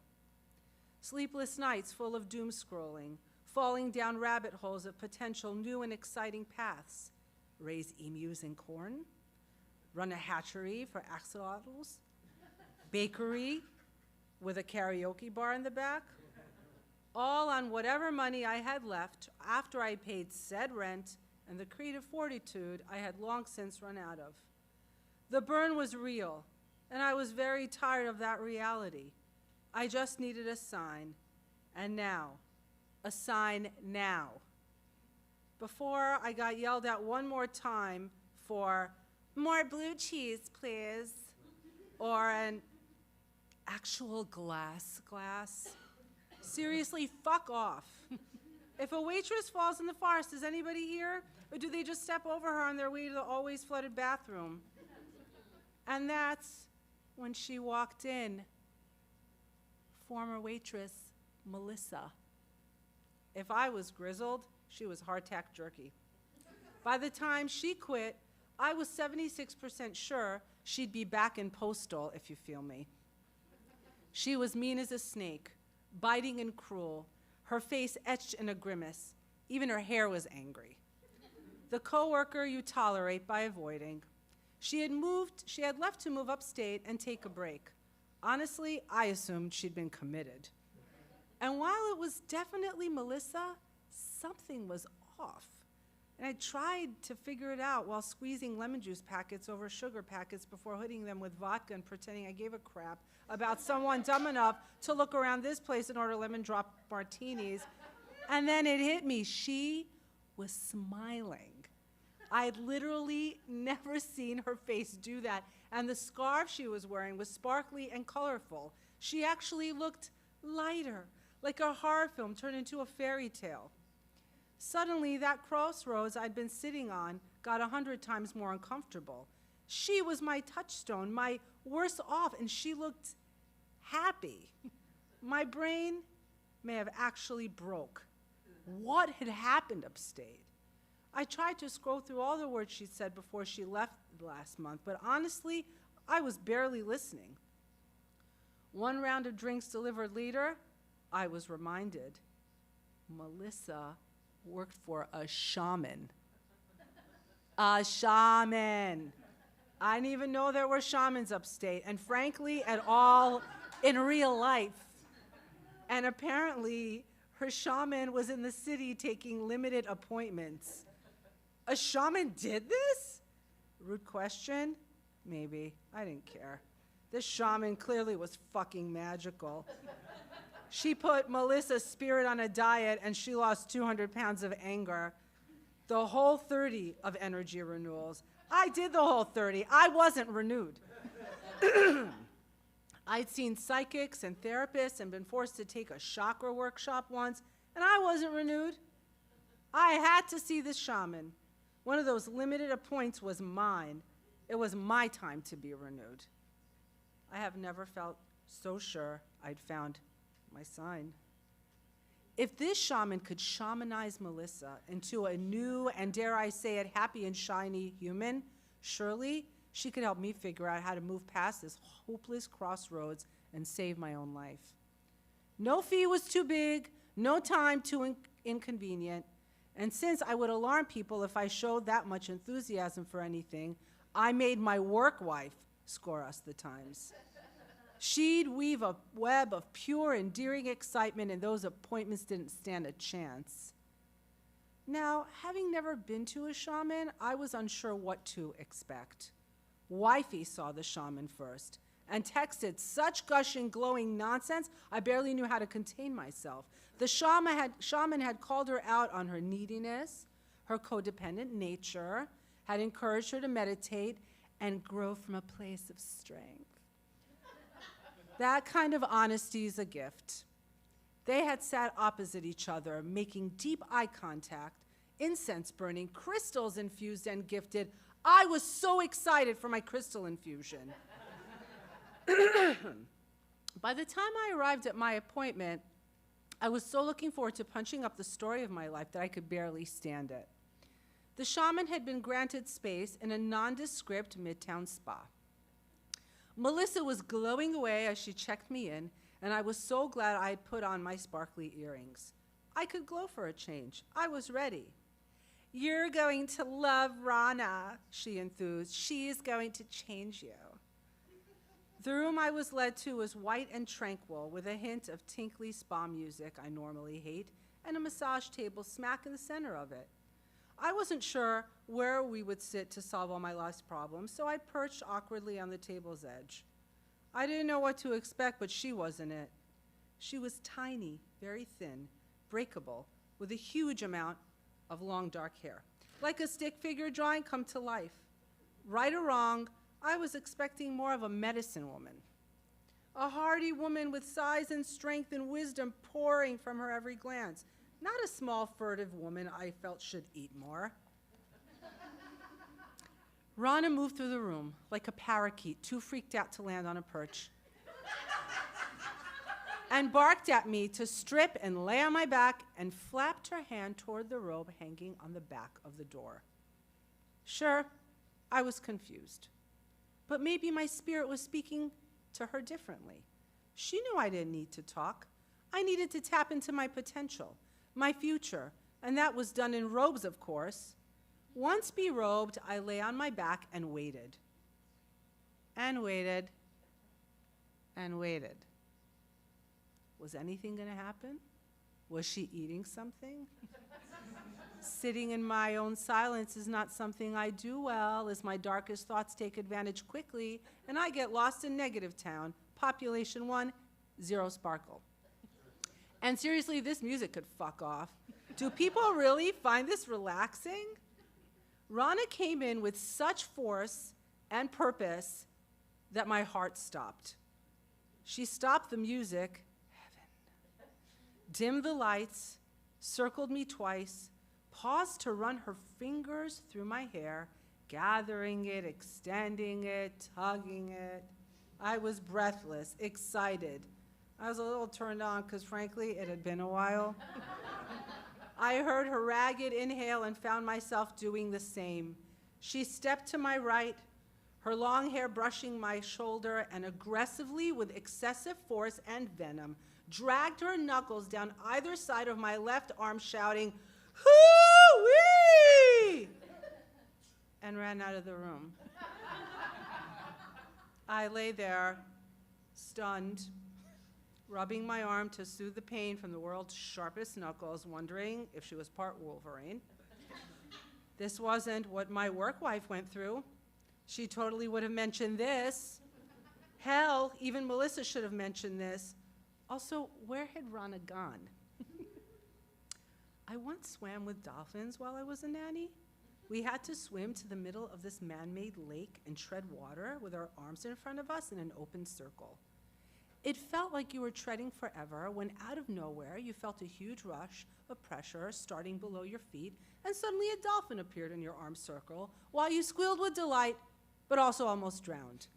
Sleepless nights full of doom scrolling, falling down rabbit holes of potential new and exciting paths. Raise emus and corn, run a hatchery for axolotls, bakery with a karaoke bar in the back, all on whatever money I had left after I paid said rent and the creative fortitude I had long since run out of. The burn was real, and I was very tired of that reality. I just needed a sign, and now, a sign now. Before I got yelled at one more time for more blue cheese, please, or an actual glass. Seriously, fuck off. If a waitress falls in the forest, is anybody here? Or do they just step over her on their way to the always flooded bathroom? And that's when she walked in. Former waitress, Melissa. If I was grizzled, she was hardtack jerky. By the time she quit, I was 76% sure she'd be back in postal, if you feel me. She was mean as a snake, biting and cruel. her face etched in a grimace. Even her hair was angry. The coworker you tolerate by avoiding. She had left to move upstate and take a break. Honestly, I assumed she'd been committed. And while it was definitely Melissa, something was off. And I tried to figure it out while squeezing lemon juice packets over sugar packets before hooding them with vodka and pretending I gave a crap about someone dumb enough to look around this place and order lemon drop martinis. And then it hit me. She was smiling. I'd literally never seen her face do that. And the scarf she was wearing was sparkly and colorful. She actually looked lighter, like a horror film turned into a fairy tale. Suddenly, that crossroads I'd been sitting on got 100 times more uncomfortable. She was my touchstone, my worst off, and she looked happy. My brain may have actually broke. What had happened upstate? I tried to scroll through all the words she'd said before she left last month, but honestly, I was barely listening. One round of drinks delivered later, I was reminded Melissa worked for a shaman. A shaman. I didn't even know there were shamans upstate, and frankly, at all in real life. And apparently, her shaman was in the city taking limited appointments. A shaman did this? Rude question? Maybe. I didn't care. This shaman clearly was fucking magical. She put Melissa's spirit on a diet and she lost 200 pounds of anger. The whole 30 of energy renewals. I did the whole 30. I wasn't renewed. I'd seen psychics and therapists and been forced to take a chakra workshop once, and I wasn't renewed. I had to see this shaman. One of those limited appoints was mine. It was my time to be renewed. I have never felt so sure I'd found my sign. If this shaman could shamanize Melissa into a new and, dare I say it, happy and shiny human, surely she could help me figure out how to move past this hopeless crossroads and save my own life. No fee was too big, no time too inconvenient, and since I would alarm people if I showed that much enthusiasm for anything, I made my work wife score us the times. She'd weave a web of pure, endearing excitement, and those appointments didn't stand a chance. Now, having never been to a shaman, I was unsure what to expect. Wifey saw the shaman first and texted such gushing, glowing nonsense, I barely knew how to contain myself. The shaman had called her out on her neediness, her codependent nature, had encouraged her to meditate and grow from a place of strength. That kind of honesty is a gift. They had sat opposite each other, making deep eye contact, incense burning, crystals infused and gifted. I was so excited for my crystal infusion. By the time I arrived at my appointment, I was so looking forward to punching up the story of my life that I could barely stand it. The shaman had been granted space in a nondescript midtown spa. Melissa was glowing away as she checked me in, and I was so glad I had put on my sparkly earrings. I could glow for a change. I was ready. "You're going to love Rana," she enthused. "She is going to change you." The room I was led to was white and tranquil, with a hint of tinkly spa music I normally hate, and a massage table smack in the center of it. I wasn't sure where we would sit to solve all my life's problems, so I perched awkwardly on the table's edge. I didn't know what to expect, but she wasn't it. She was tiny, very thin, breakable, with a huge amount of long dark hair, like a stick figure drawing come to life. Right or wrong, I was expecting more of a medicine woman. A hardy woman with size and strength and wisdom pouring from her every glance. Not a small, furtive woman I felt should eat more. Rana moved through the room like a parakeet, too freaked out to land on a perch, and barked at me to strip and lay on my back and flapped her hand toward the robe hanging on the back of the door. Sure, I was confused, but maybe my spirit was speaking to her differently. She knew I didn't need to talk. I needed to tap into my potential, my future, and that was done in robes, of course. Once berobed, I lay on my back and waited. And waited. And waited. Was anything going to happen? Was she eating something? Sitting in my own silence is not something I do well, as my darkest thoughts take advantage quickly, and I get lost in negative town. Population 1, 0 sparkle. And seriously, this music could fuck off. Do people really find this relaxing? Rana came in with such force and purpose that my heart stopped. She stopped the music, heaven, dimmed the lights, circled me twice, paused to run her fingers through my hair, gathering it, extending it, tugging it. I was breathless, excited. I was a little turned on because, frankly, it had been a while. I heard her ragged inhale and found myself doing the same. She stepped to my right, her long hair brushing my shoulder, and aggressively, with excessive force and venom, dragged her knuckles down either side of my left arm, shouting, "Hoo-wee!" and ran out of the room. I lay there, stunned, rubbing my arm to soothe the pain from the world's sharpest knuckles, wondering if she was part Wolverine. This wasn't what my work wife went through. She totally would have mentioned this. Hell, even Melissa should have mentioned this. Also, where had Rana gone? I once swam with dolphins while I was a nanny. We had to swim to the middle of this man-made lake and tread water with our arms in front of us in an open circle. It felt like you were treading forever when out of nowhere you felt a huge rush of pressure starting below your feet, and suddenly a dolphin appeared in your arm circle while you squealed with delight, but also almost drowned.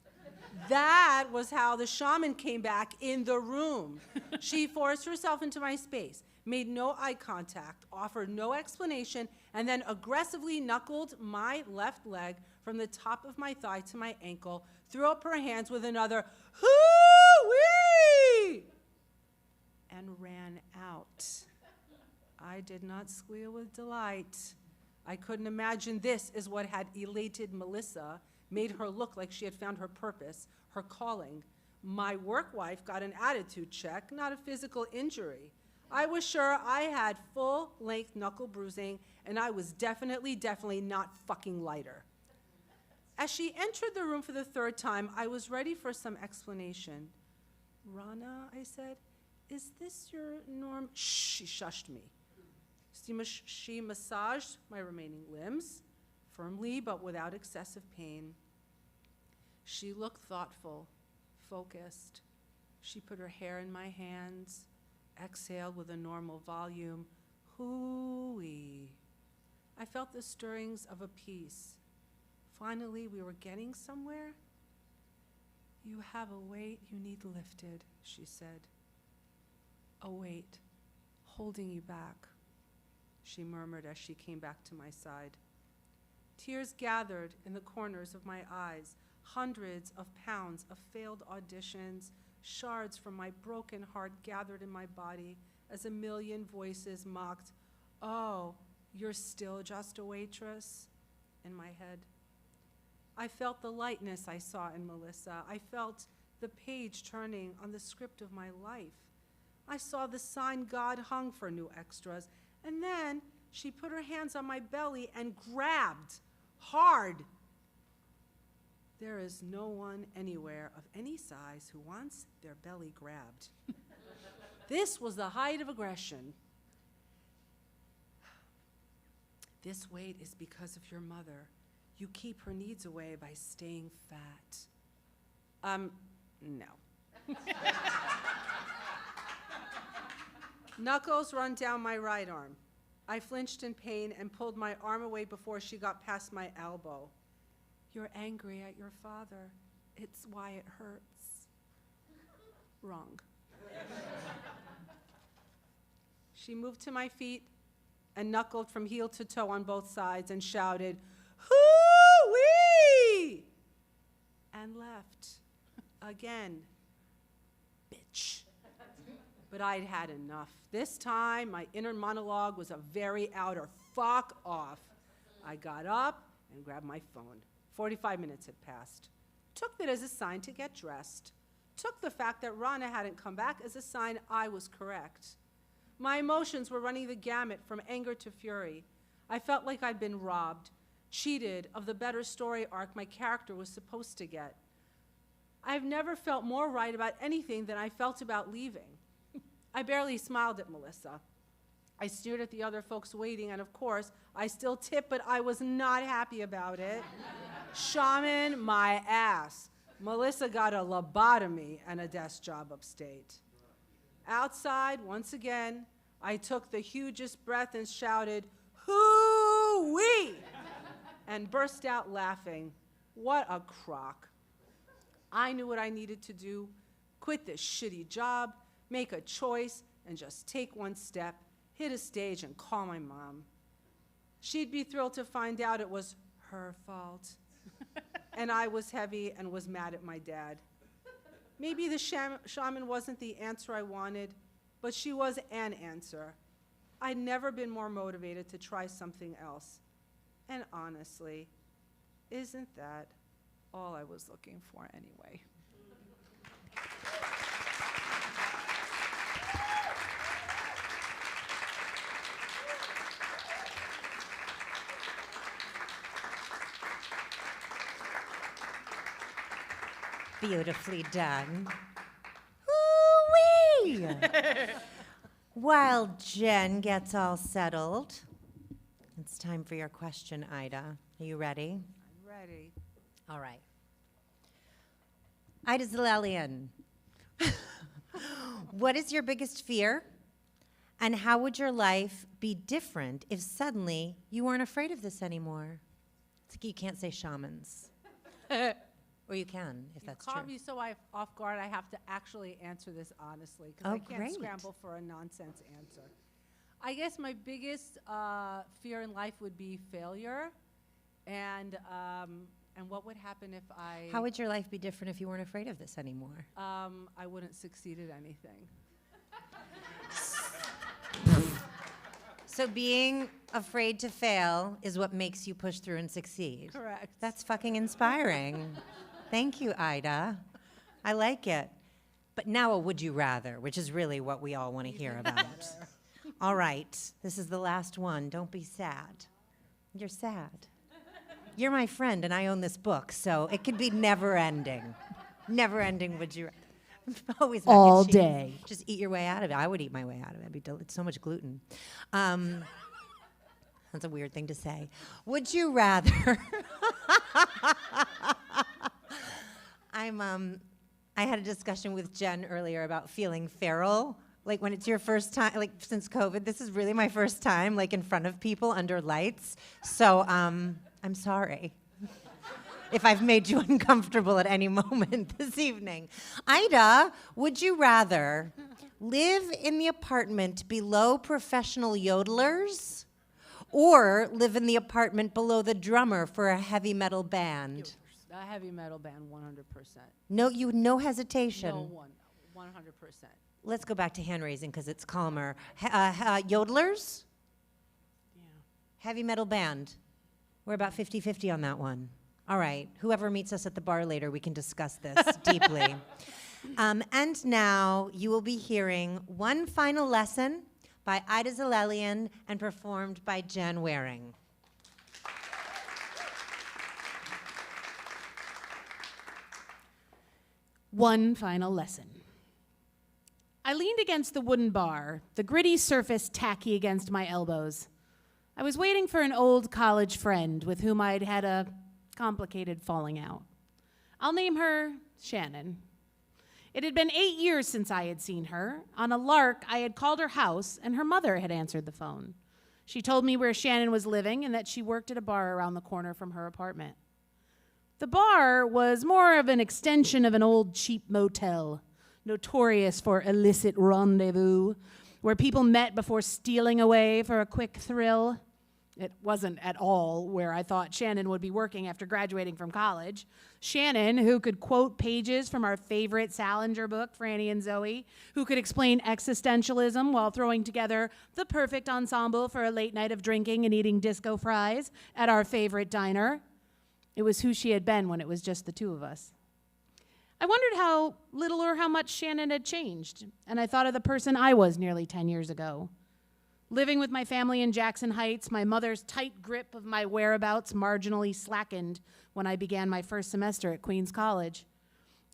That was how the shaman came back in the room. She forced herself into my space, made no eye contact, offered no explanation, and then aggressively knuckled my left leg from the top of my thigh to my ankle, threw up her hands with another, "Hoo-wee!" and ran out. I did not squeal with delight. I couldn't imagine this is what had elated Melissa, made her look like she had found her purpose, her calling. My work wife got an attitude check, not a physical injury. I was sure I had full-length knuckle bruising, and I was definitely not fucking lighter. As she entered the room for the third time, I was ready for some explanation. "Rana," I said, "is this your norm?" Shh, she shushed me. She massaged my remaining limbs, firmly but without excessive pain. She looked thoughtful, focused. She put her hair in my hands, exhaled with a normal volume, "Hoo-wee." I felt the stirrings of a peace. Finally, we were getting somewhere. "You have a weight you need lifted," she said. "A weight holding you back," she murmured as she came back to my side. Tears gathered in the corners of my eyes, hundreds of pounds of failed auditions, shards from my broken heart gathered in my body as a million voices mocked, "Oh, you're still just a waitress?" in my head. I felt the lightness I saw in Melissa. I felt the page turning on the script of my life. I saw the sign God hung for new extras, and then she put her hands on my belly and grabbed hard. There is no one anywhere of any size who wants their belly grabbed. This was the height of aggression. "This weight is because of your mother. You keep her needs away by staying fat." No. Knuckles run down my right arm. I flinched in pain and pulled my arm away before she got past my elbow. "You're angry at your father. It's why it hurts." Wrong. She moved to my feet and knuckled from heel to toe on both sides and shouted, "Hoo-wee!" and left. Again. Bitch. But I'd had enough. This time, my inner monologue was a very outer fuck off. I got up and grabbed my phone. 45 minutes had passed. Took that as a sign to get dressed. Took the fact that Rana hadn't come back as a sign I was correct. My emotions were running the gamut from anger to fury. I felt like I'd been robbed, cheated of the better story arc my character was supposed to get. I've never felt more right about anything than I felt about leaving. I barely smiled at Melissa. I stared at the other folks waiting, and of course, I still tipped, but I was not happy about it. Shaman my ass. Melissa got a lobotomy and a desk job upstate. Outside, once again, I took the hugest breath and shouted, "Hoo-wee!" and burst out laughing. What a crock. I knew what I needed to do, quit this shitty job, make a choice, and just take one step, hit a stage, and call my mom. She'd be thrilled to find out it was her fault. And I was heavy and was mad at my dad. Maybe the shaman wasn't the answer I wanted, but she was an answer. I'd never been more motivated to try something else. And honestly, isn't that all I was looking for anyway? Beautifully done. Woo-wee! While Jenn gets all settled, it's time for your question, Aida. Are you ready? I'm ready. All right. Aida Zilelian, what is your biggest fear? And how would your life be different if suddenly you weren't afraid of this anymore? It's like you can't say shamans. Or you can, if that's true. You caught me so off guard, I have to actually answer this honestly, because Oh, I can't great. scramble for a nonsense answer. I guess my biggest fear in life would be failure, and what would happen if I... How would your life be different if you weren't afraid of this anymore? I wouldn't succeed at anything. So being afraid to fail is what makes you push through and succeed. Correct. That's fucking inspiring. Thank you, Aida. I like it. But now a would you rather, which is really what we all want to hear about. All right, this is the last one. Don't be sad. You're sad. You're my friend, and I own this book, so it could be never ending. Never ending would you rather. Always mac and All cheese. day. Just eat your way out of it. I would eat my way out of it. It's so much gluten. That's a weird thing to say. Would you rather? I had a discussion with Jenn earlier about feeling feral. Like when it's your first time, like since COVID, this is really my first time, like in front of people under lights. So I'm sorry if I've made you uncomfortable at any moment this evening. Aida, would you rather live in the apartment below professional yodelers or live in the apartment below the drummer for a heavy metal band? A heavy metal band, 100%. No hesitation. No one, 100%. Let's go back to hand raising because it's calmer. Yodelers? Yeah. Heavy metal band. We're about 50-50 on that one. All right. Whoever meets us at the bar later, we can discuss this deeply. And now you will be hearing one final lesson by Aida Zilelian and performed by Jenn Wehrung. One final lesson. I leaned against the wooden bar, the gritty surface tacky against my elbows. I was waiting for an old college friend with whom I'd had a complicated falling out. I'll name her Shannon. It had been 8 years since I had seen her. On a lark, I had called her house, and her mother had answered the phone. She told me where Shannon was living and that she worked at a bar around the corner from her apartment. The bar was more of an extension of an old cheap motel, notorious for illicit rendezvous, where people met before stealing away for a quick thrill. It wasn't at all where I thought Shannon would be working after graduating from college. Shannon, who could quote pages from our favorite Salinger book, Franny and Zoe, who could explain existentialism while throwing together the perfect ensemble for a late night of drinking and eating disco fries at our favorite diner. It was who she had been when it was just the two of us. I wondered how little or how much Shannon had changed, and I thought of the person I was nearly 10 years ago. Living with my family in Jackson Heights, my mother's tight grip of my whereabouts marginally slackened when I began my first semester at Queens College.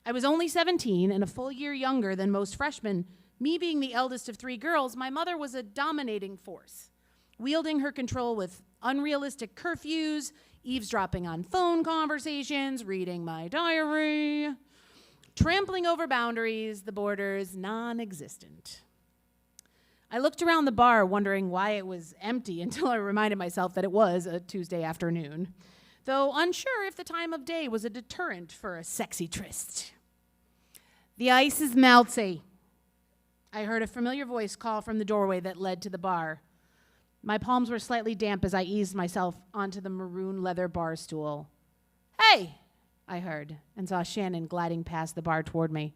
I was only 17 and a full year younger than most freshmen. Me being the eldest of 3 girls, my mother was a dominating force, wielding her control with unrealistic curfews, eavesdropping on phone conversations, reading my diary, trampling over boundaries, the borders non-existent. I looked around the bar wondering why it was empty until I reminded myself that it was a Tuesday afternoon, though unsure if the time of day was a deterrent for a sexy tryst. "The ice is melty," I heard a familiar voice call from the doorway that led to the bar. My palms were slightly damp as I eased myself onto the maroon leather bar stool. "Hey," I heard, and saw Shannon gliding past the bar toward me.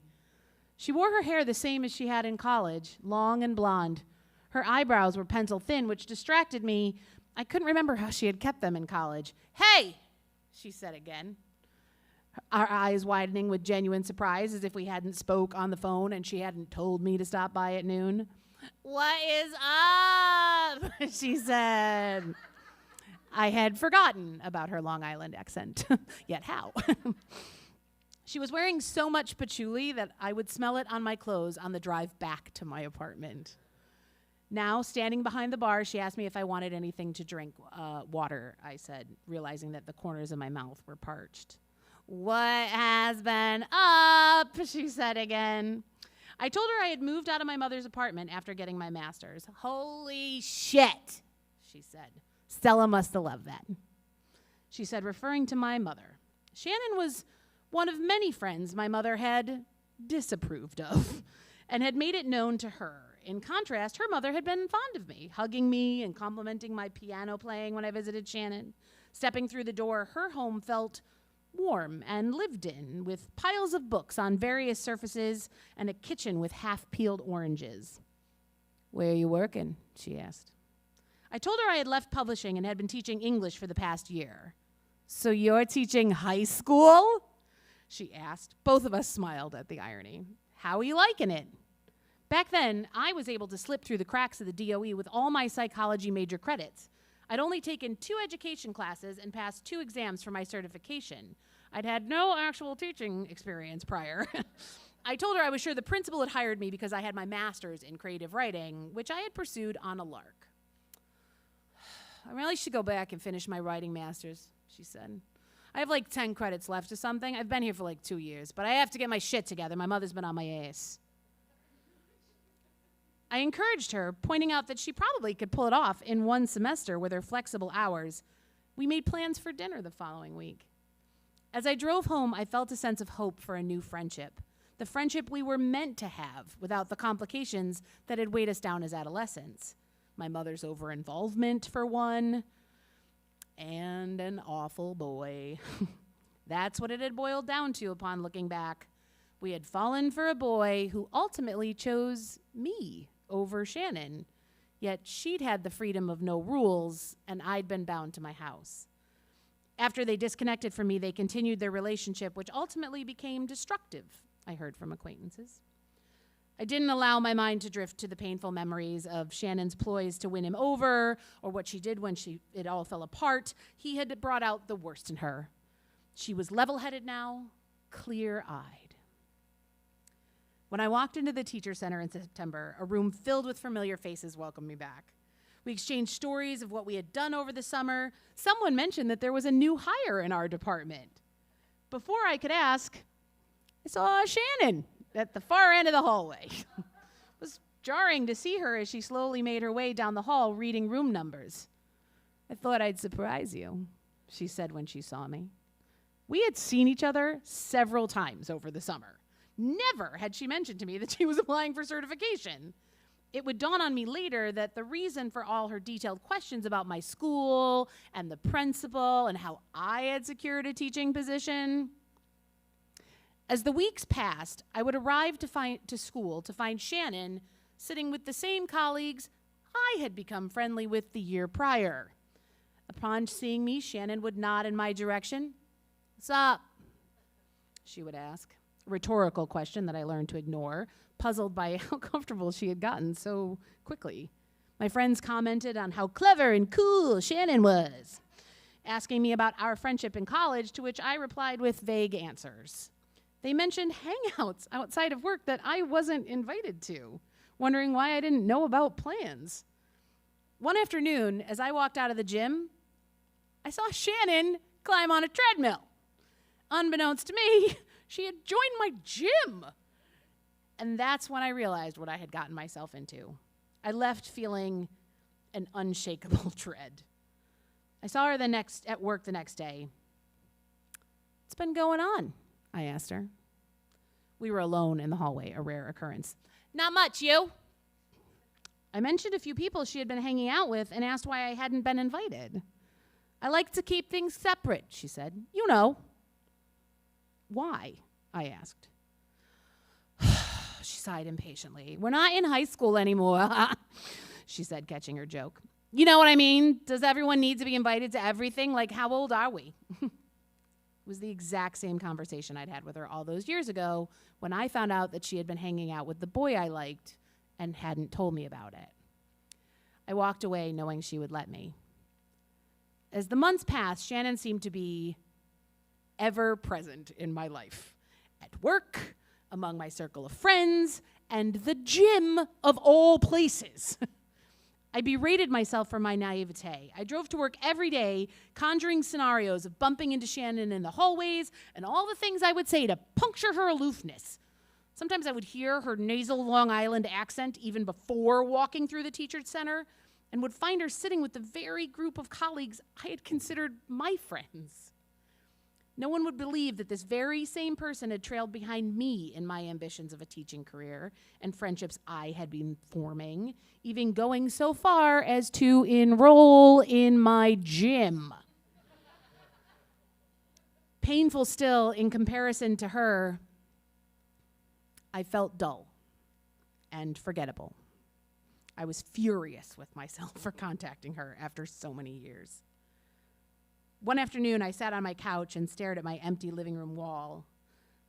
She wore her hair the same as she had in college, long and blonde. Her eyebrows were pencil thin, which distracted me. I couldn't remember how she had kept them in college. "Hey," she said again, our eyes widening with genuine surprise as if we hadn't spoke on the phone and she hadn't told me to stop by at noon. "What is up?" she said. I had forgotten about her Long Island accent. Yet how? She was wearing so much patchouli that I would smell it on my clothes on the drive back to my apartment. Now, standing behind the bar, she asked me if I wanted anything to drink. "Water," I said, realizing that the corners of my mouth were parched. "What has been up?" she said again. I told her I had moved out of my mother's apartment after getting my master's. "Holy shit," she said. "Stella must have loved that," she said, referring to my mother. Shannon was one of many friends my mother had disapproved of and had made it known to her. In contrast, her mother had been fond of me, hugging me and complimenting my piano playing when I visited Shannon. Stepping through the door, her home felt warm and lived in, with piles of books on various surfaces and a kitchen with half-peeled oranges. "Where are you working?" she asked. I told her I had left publishing and had been teaching English for the past year. "So you're teaching high school?" she asked. Both of us smiled at the irony. "How are you liking it?" Back then, I was able to slip through the cracks of the DOE with all my psychology major credits. I'd only taken 2 education classes and passed 2 exams for my certification. I'd had no actual teaching experience prior. I told her I was sure the principal had hired me because I had my master's in creative writing, which I had pursued on a lark. "I really should go back and finish my writing master's," she said. "I have like 10 credits left or something. I've been here for like 2 years, but I have to get my shit together. My mother's been on my ass." I encouraged her, pointing out that she probably could pull it off in 1 semester with her flexible hours. We made plans for dinner the following week. As I drove home, I felt a sense of hope for a new friendship, the friendship we were meant to have without the complications that had weighed us down as adolescents. My mother's over-involvement, for one, and an awful boy. That's what it had boiled down to upon looking back. We had fallen for a boy who ultimately chose me over Shannon, yet she'd had the freedom of no rules, and I'd been bound to my house. After they disconnected from me, they continued their relationship, which ultimately became destructive, I heard from acquaintances. I didn't allow my mind to drift to the painful memories of Shannon's ploys to win him over, or what she did when it all fell apart. He had brought out the worst in her. She was level-headed now, clear-eyed. When I walked into the teacher center in September, a room filled with familiar faces welcomed me back. We exchanged stories of what we had done over the summer. Someone mentioned that there was a new hire in our department. Before I could ask, I saw Shannon at the far end of the hallway. It was jarring to see her as she slowly made her way down the hall reading room numbers. "I thought I'd surprise you," she said when she saw me. We had seen each other several times over the summer. Never had she mentioned to me that she was applying for certification. It would dawn on me later that the reason for all her detailed questions about my school and the principal and how I had secured a teaching position. As the weeks passed, I would arrive to school to find Shannon sitting with the same colleagues I had become friendly with the year prior. Upon seeing me, Shannon would nod in my direction. "What's up?" she would ask. A rhetorical question that I learned to ignore, puzzled by how comfortable she had gotten so quickly. My friends commented on how clever and cool Shannon was, asking me about our friendship in college, to which I replied with vague answers. They mentioned hangouts outside of work that I wasn't invited to, wondering why I didn't know about plans. One afternoon, as I walked out of the gym, I saw Shannon climb on a treadmill. Unbeknownst to me, she had joined my gym. And that's when I realized what I had gotten myself into. I left feeling an unshakable dread. I saw her at work the next day. "What's been going on?" I asked her. We were alone in the hallway, a rare occurrence. "Not much, you?" I mentioned a few people she had been hanging out with and asked why I hadn't been invited. "I like to keep things separate," she said. "You know." "Why?" I asked. She sighed impatiently. "We're not in high school anymore," she said, catching her joke. "You know what I mean? Does everyone need to be invited to everything? Like, how old are we?" It was the exact same conversation I'd had with her all those years ago when I found out that she had been hanging out with the boy I liked and hadn't told me about it. I walked away knowing she would let me. As the months passed, Shannon seemed to be ever present in my life. At work, among my circle of friends, and the gym of all places. I berated myself for my naivete. I drove to work every day, conjuring scenarios of bumping into Shannon in the hallways and all the things I would say to puncture her aloofness. Sometimes I would hear her nasal Long Island accent even before walking through the teacher center, and would find her sitting with the very group of colleagues I had considered my friends. No one would believe that this very same person had trailed behind me in my ambitions of a teaching career and friendships I had been forming, even going so far as to enroll in my gym. Painful still, in comparison to her, I felt dull and forgettable. I was furious with myself for contacting her after so many years. One afternoon, I sat on my couch and stared at my empty living room wall.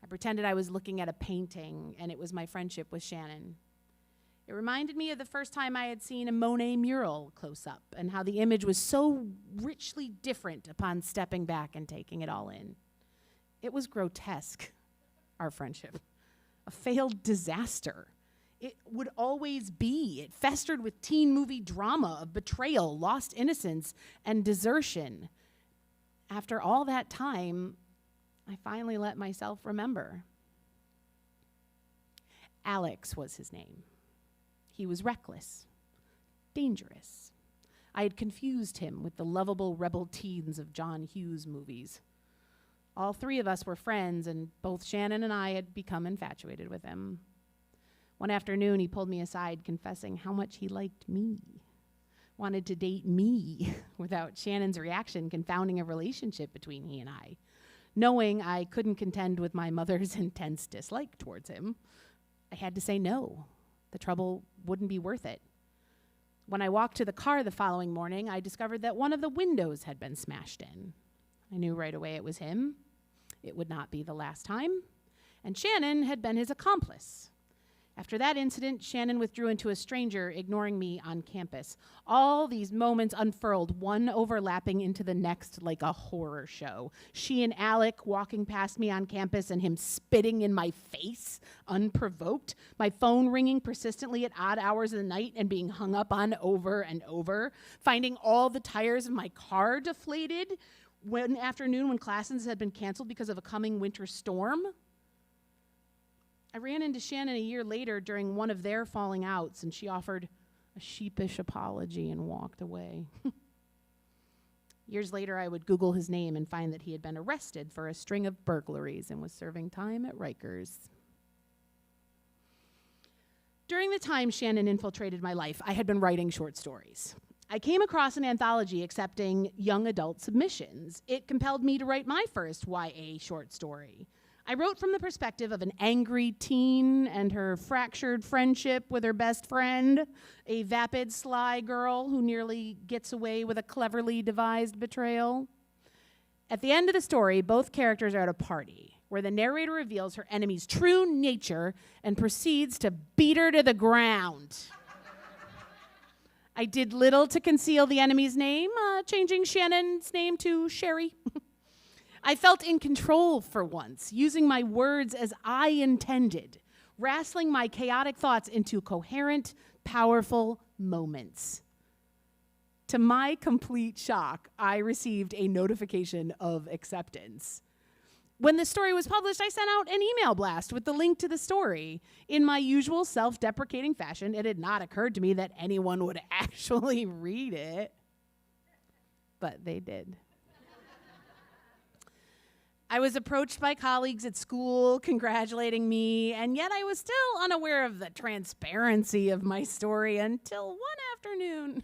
I pretended I was looking at a painting, and it was my friendship with Shannon. It reminded me of the first time I had seen a Monet mural close up, and how the image was so richly different upon stepping back and taking it all in. It was grotesque, our friendship, a failed disaster. It would always be. It festered with teen movie drama of betrayal, lost innocence, and desertion. After all that time, I finally let myself remember. Alex was his name. He was reckless, dangerous. I had confused him with the lovable rebel teens of John Hughes movies. All three of us were friends, and both Shannon and I had become infatuated with him. One afternoon, he pulled me aside, confessing how much he liked me, wanted to date me, without Shannon's reaction confounding a relationship between he and I. Knowing I couldn't contend with my mother's intense dislike towards him, I had to say no. The trouble wouldn't be worth it. When I walked to the car the following morning, I discovered that one of the windows had been smashed in. I knew right away it was him. It would not be the last time. And Shannon had been his accomplice. After that incident, Shannon withdrew into a stranger, ignoring me on campus. All these moments unfurled, one overlapping into the next like a horror show. She and Alec walking past me on campus and him spitting in my face, unprovoked. My phone ringing persistently at odd hours of the night and being hung up on over and over. Finding all the tires of my car deflated one afternoon when classes had been canceled because of a coming winter storm. I ran into Shannon a year later during one of their falling outs, and she offered a sheepish apology and walked away. Years later, I would Google his name and find that he had been arrested for a string of burglaries and was serving time at Rikers. During the time Shannon infiltrated my life, I had been writing short stories. I came across an anthology accepting young adult submissions. It compelled me to write my first YA short story. I wrote from the perspective of an angry teen and her fractured friendship with her best friend, a vapid, sly girl who nearly gets away with a cleverly devised betrayal. At the end of the story, both characters are at a party where the narrator reveals her enemy's true nature and proceeds to beat her to the ground. I did little to conceal the enemy's name, changing Shannon's name to Sherry. I felt in control for once, using my words as I intended, wrestling my chaotic thoughts into coherent, powerful moments. To my complete shock, I received a notification of acceptance. When the story was published, I sent out an email blast with the link to the story. In my usual self-deprecating fashion, it had not occurred to me that anyone would actually read it. But they did. I was approached by colleagues at school congratulating me, and yet I was still unaware of the transparency of my story until one afternoon.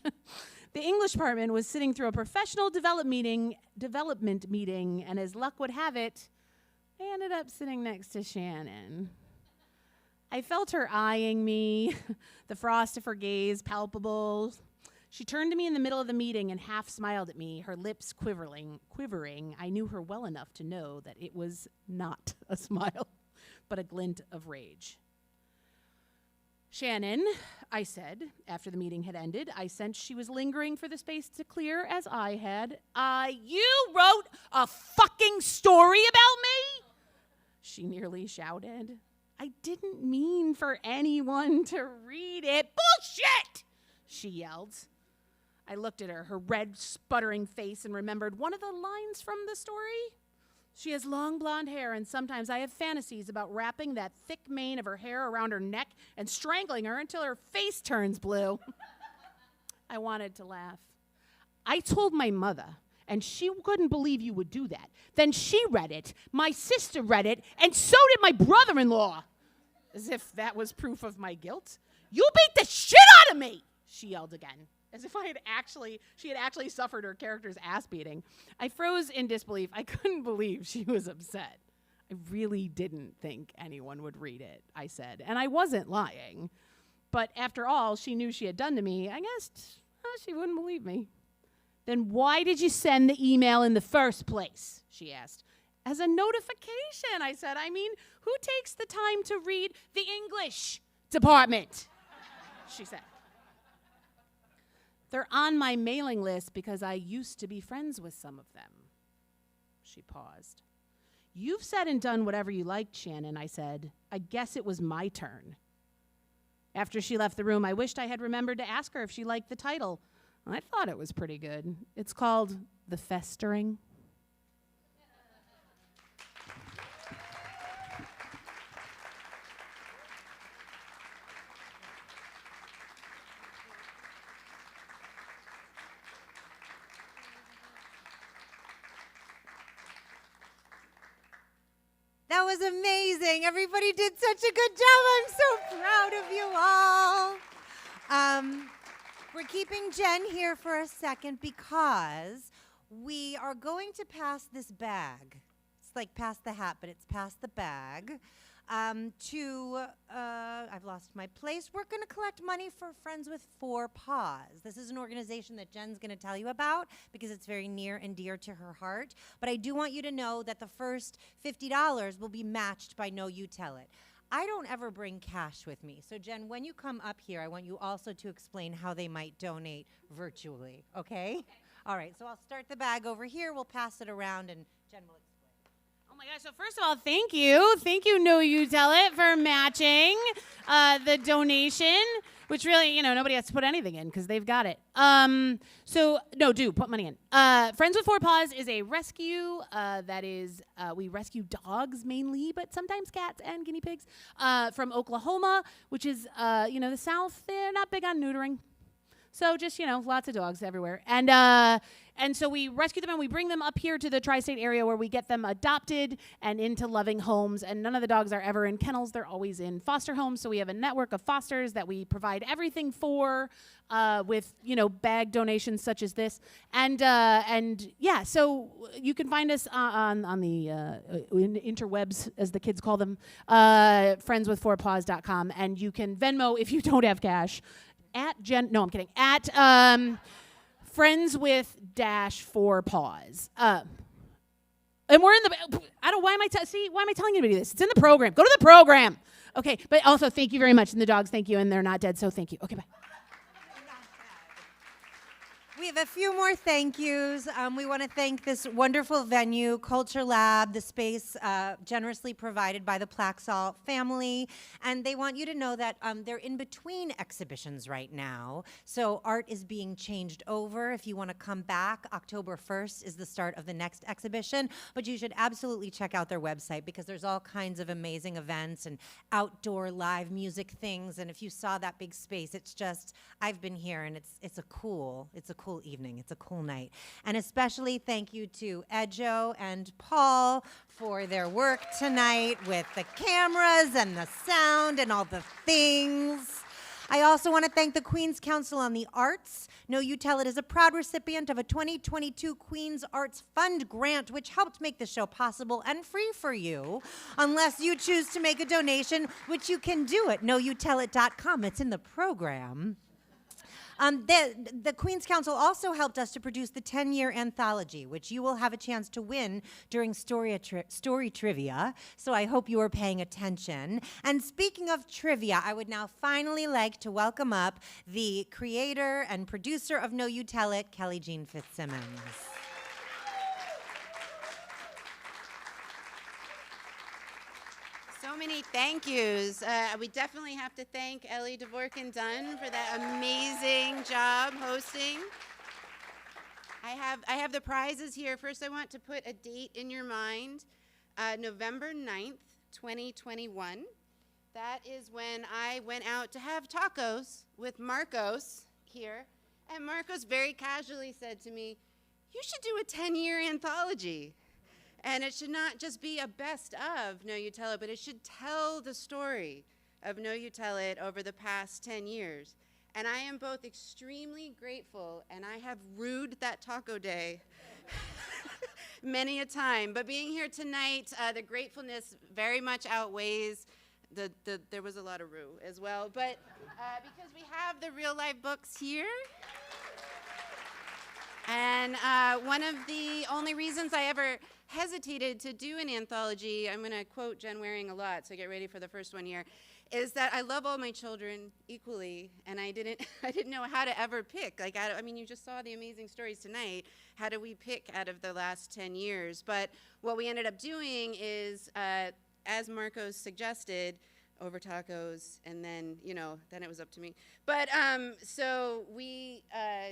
The English department was sitting through a professional development meeting, and as luck would have it, I ended up sitting next to Shannon. I felt her eyeing me, the frost of her gaze palpable. She turned to me in the middle of the meeting and half smiled at me, her lips quivering. I knew her well enough to know that it was not a smile, but a glint of rage. Shannon, I said, after the meeting had ended, I sensed she was lingering for the space to clear as I had. You wrote a fucking story about me? She nearly shouted. I didn't mean for anyone to read it. Bullshit! She yelled. I looked at her red, sputtering face, and remembered one of the lines from the story. She has long blonde hair, and sometimes I have fantasies about wrapping that thick mane of her hair around her neck and strangling her until her face turns blue. I wanted to laugh. I told my mother, and she couldn't believe you would do that. Then she read it, my sister read it, and so did my brother-in-law. As if that was proof of my guilt. You beat the shit out of me, she yelled again. As if she had actually suffered her character's ass beating. I froze in disbelief. I couldn't believe she was upset. I really didn't think anyone would read it, I said. And I wasn't lying. But after all she knew she had done to me, I guessed she wouldn't believe me. Then why did you send the email in the first place? She asked. As a notification, I said. I mean, who takes the time to read the English department? She said. They're on my mailing list because I used to be friends with some of them. She paused. You've said and done whatever you liked, Shannon, I said. I guess it was my turn. After she left the room, I wished I had remembered to ask her if she liked the title. I thought it was pretty good. It's called The Festering. That was amazing. Everybody did such a good job. I'm so proud of you all. We're keeping Jenn here for a second because we are going to pass this bag. It's like pass the hat, but it's pass the bag. I've lost my place. We're going to collect money for Friends with Four Paws. This is an organization that Jenn's going to tell you about because it's very near and dear to her heart. But I do want you to know that the first $50 will be matched by No You Tell It. I don't ever bring cash with me. So, Jenn, when you come up here, I want you also to explain how they might donate virtually, okay? All right, so I'll start the bag over here. We'll pass it around, and Jenn will explain. Oh my gosh, so first of all, thank you. Thank you, No You Tell It, for matching the donation, which really, nobody has to put anything in because they've got it. Do put money in. Friends with Four Paws is a rescue that is, we rescue dogs mainly, but sometimes cats and guinea pigs from Oklahoma, which is, the South. They're not big on neutering. So just, lots of dogs everywhere. And so we rescue them and we bring them up here to the tri-state area where we get them adopted and into loving homes. And none of the dogs are ever in kennels. They're always in foster homes. So we have a network of fosters that we provide everything for with, bag donations such as this. And yeah, so you can find us on the interwebs, as the kids call them, friendswith4paws.com. And you can Venmo if you don't have cash at Jenn. No, I'm kidding. At Friends with -4 paws. And we're in the. Why am I telling you to do this? It's in the program. Go to the program. Okay, but also thank you very much, and the dogs thank you, and they're not dead, so thank you. Okay, bye. We have a few more thank yous. We want to thank this wonderful venue, Culture Lab, the space generously provided by the Plaxall family. And they want you to know that they're in between exhibitions right now. So art is being changed over. If you want to come back, October 1st is the start of the next exhibition. But you should absolutely check out their website because there's all kinds of amazing events and outdoor live music things. And if you saw that big space, it's just, I've been here and it's a cool evening. It's a cool night. And especially thank you to Edjo and Paul for their work tonight with the cameras and the sound and all the things. I also want to thank the Queen's Council on the Arts. Know You Tell It is a proud recipient of a 2022 Queen's Arts Fund grant, which helped make the show possible and free for you, unless you choose to make a donation, which you can do at knowyoutellit.com. It's in the program. The Queen's Council also helped us to produce the 10-year anthology, which you will have a chance to win during story trivia, so I hope you are paying attention. And speaking of trivia, I would now finally like to welcome up the creator and producer of Know You Tell It, Kelly Jean Fitzsimmons. So many thank yous. We definitely have to thank Ellie, Dvorkin, Dunn for that amazing job hosting. I have the prizes here. First, I want to put a date in your mind. November 9th, 2021. That is when I went out to have tacos with Marcos here. And Marcos very casually said to me, "You should do a 10-year anthology. And it should not just be a best of Know You Tell It, but it should tell the story of Know You Tell It over the past 10 years. And I am both extremely grateful, and I have rued that taco day many a time. But being here tonight, the gratefulness very much outweighs there was a lot of rue as well. But because we have the real life books here, and one of the only reasons I ever hesitated to do an anthology, I'm going to quote Jenn Wehrung a lot, so get ready for the first one here, is that I love all my children equally, and I didn't know how to ever pick. I mean, you just saw the amazing stories tonight. How do we pick out of the last 10 years? But what we ended up doing is, as Marcos suggested, over tacos, and then, then it was up to me. But so we,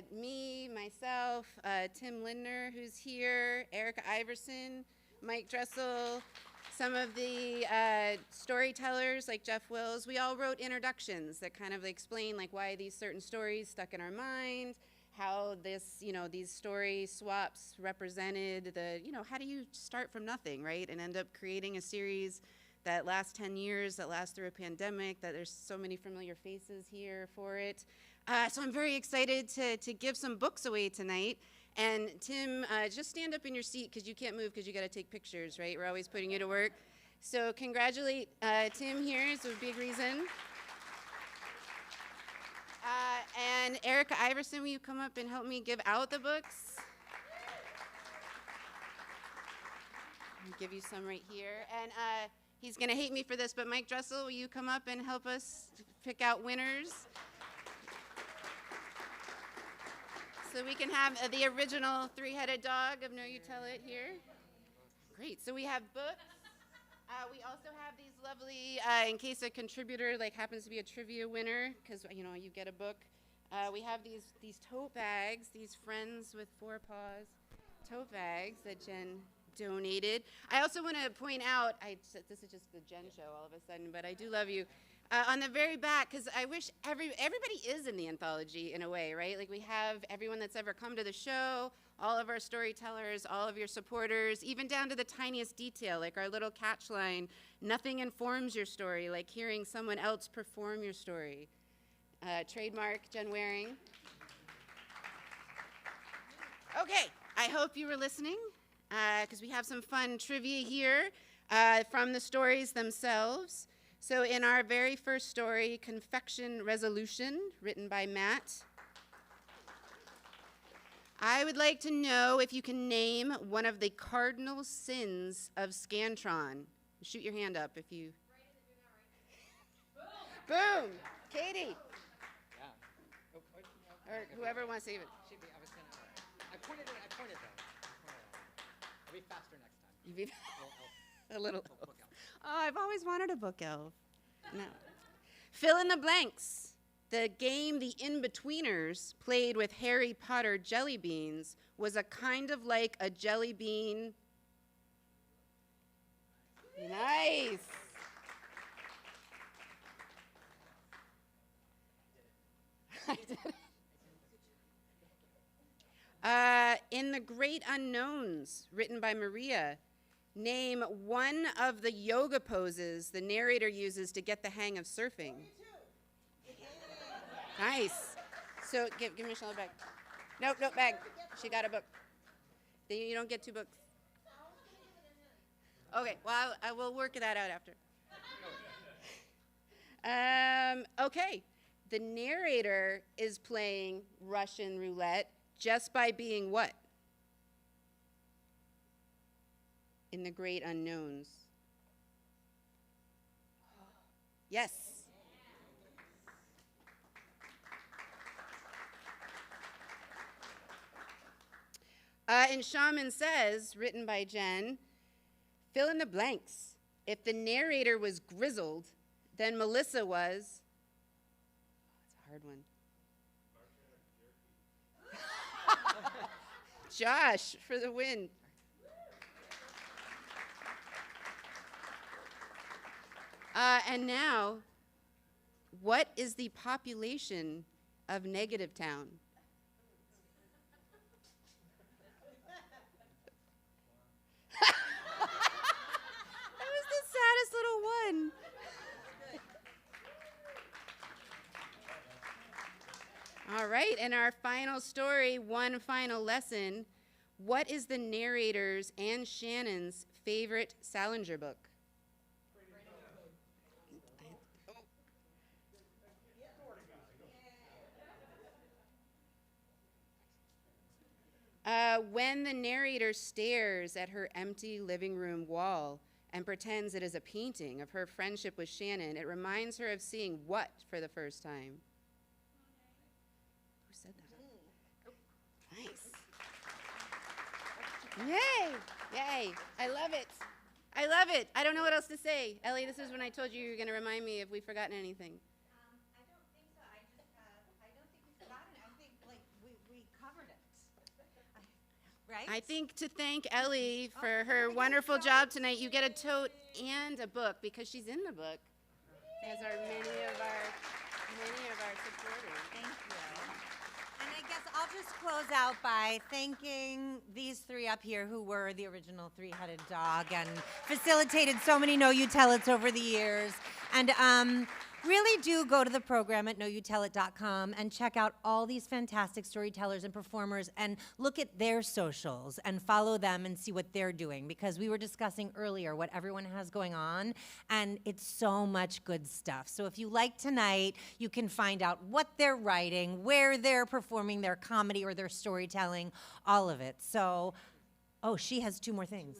me, myself, Tim Lindner, who's here, Erica Iverson, Mike Dressel, some of the storytellers like Jeff Wills, we all wrote introductions that kind of explain why these certain stories stuck in our mind, how this, these story swaps represented the, how do you start from nothing, right? And end up creating a series that lasts 10 years, that lasts through a pandemic, that there's so many familiar faces here for it. So I'm very excited to give some books away tonight. And Tim, just stand up in your seat because you can't move because you got to take pictures, right? We're always putting you to work. So congratulate Tim here, it's a big reason. And Erica Iverson, will you come up and help me give out the books? I'll give you some right here. And he's going to hate me for this, but Mike Dressel, will you come up and help us pick out winners? So we can have the original three-headed dog of Know You Tell It here. Great. So we have books. We also have these lovely, in case a contributor happens to be a trivia winner, because you get a book. We have these tote bags, these Friends with 4 Paws tote bags that Jenn donated. I also want to point out, this is just the Jenn show all of a sudden, but I do love you. On the very back, because I wish everybody is in the anthology in a way, right? Like we have everyone that's ever come to the show, all of our storytellers, all of your supporters, even down to the tiniest detail, like our little catch line, nothing informs your story, like hearing someone else perform your story. Trademark, Jenn Wehrung. Okay, I hope you were listening, because we have some fun trivia here from the stories themselves. So in our very first story, Confection Resolution, written by Matt, I would like to know if you can name one of the cardinal sins of Scantron. Shoot your hand up if you... Boom! Katie! Or whoever wants to even... I pointed though. I'll be faster next time. You be a little... Oh, I've always wanted a book elf. No. Fill in the blanks. The game The In-Betweeners, played with Harry Potter jelly beans, was a kind of like a jelly bean. Nice. I did it. In The Great Unknowns, written by Maria, name one of the yoga poses the narrator uses to get the hang of surfing. Nice. So give Michelle a bag. Nope, bag. She got a book. Then you don't get 2 books. Okay, well, I will work that out after. Okay, the narrator is playing Russian roulette just by being what? In The Great Unknowns. Yes. In Shaman Says, written by Jenn, fill in the blanks. If the narrator was grizzled, then Melissa was... Oh, it's a hard one. Josh, for the win. And now, what is the population of Negative Town? That was the saddest little one. All right, and our final story, one final lesson. What is the narrator's and Shannon's favorite Salinger book? When the narrator stares at her empty living room wall and pretends it is a painting of her friendship with Shannon, it reminds her of seeing what for the first time? Who said that? Nice. Yay! Yay! I love it. I love it. I don't know what else to say. Ellie, this is when I told you were going to remind me if we've forgotten anything. I don't think so. I don't think we've forgotten it. I think, like, we covered it. Right? I think to thank Ellie for her wonderful job tonight, you get a tote and a book because she's in the book, as are many of our supporters. Thank you. And I guess I'll just close out by thanking these 3 up here who were the original 3-headed dog and facilitated so many Know You Tell It's over the years. And really do go to the program at knowyoutellit.com and check out all these fantastic storytellers and performers and look at their socials and follow them and see what they're doing, because we were discussing earlier what everyone has going on, and it's so much good stuff. So if you like tonight, you can find out what they're writing, where they're performing their comedy or their storytelling, all of it. So, oh, she has 2 more things.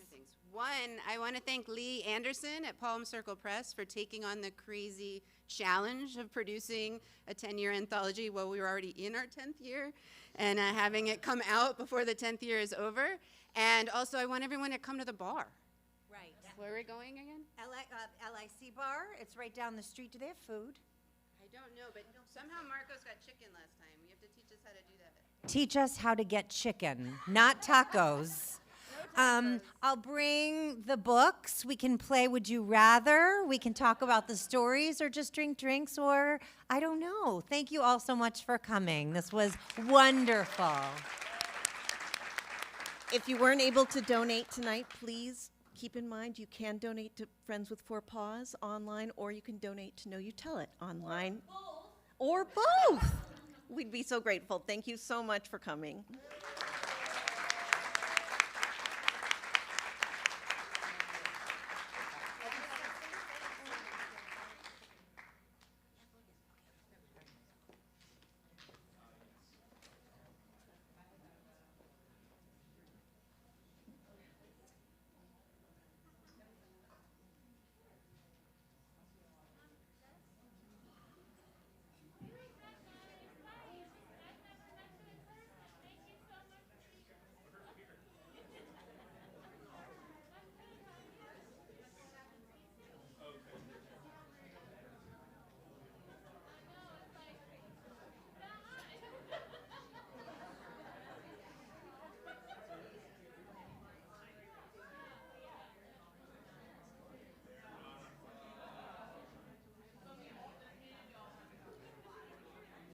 One, I want to thank Lee Anderson at Palm Circle Press for taking on the crazy challenge of producing a 10-year anthology while we were already in our 10th year and having it come out before the 10th year is over. And also, I want everyone to come to the bar. Right. Where are we going again? LIC Bar. It's right down the street. Do they have food? I don't know, but somehow Marcos got chicken last time. You have to teach us how to do that. Teach us how to get chicken, not tacos. I'll bring the books. We can play Would You Rather. We can talk about the stories or just drink drinks or I don't know. Thank you all so much for coming. This was wonderful. If you weren't able to donate tonight, please keep in mind you can donate to Friends with Four Paws online, or you can donate to Know You Tell It online. Or both. We'd be so grateful. Thank you so much for coming.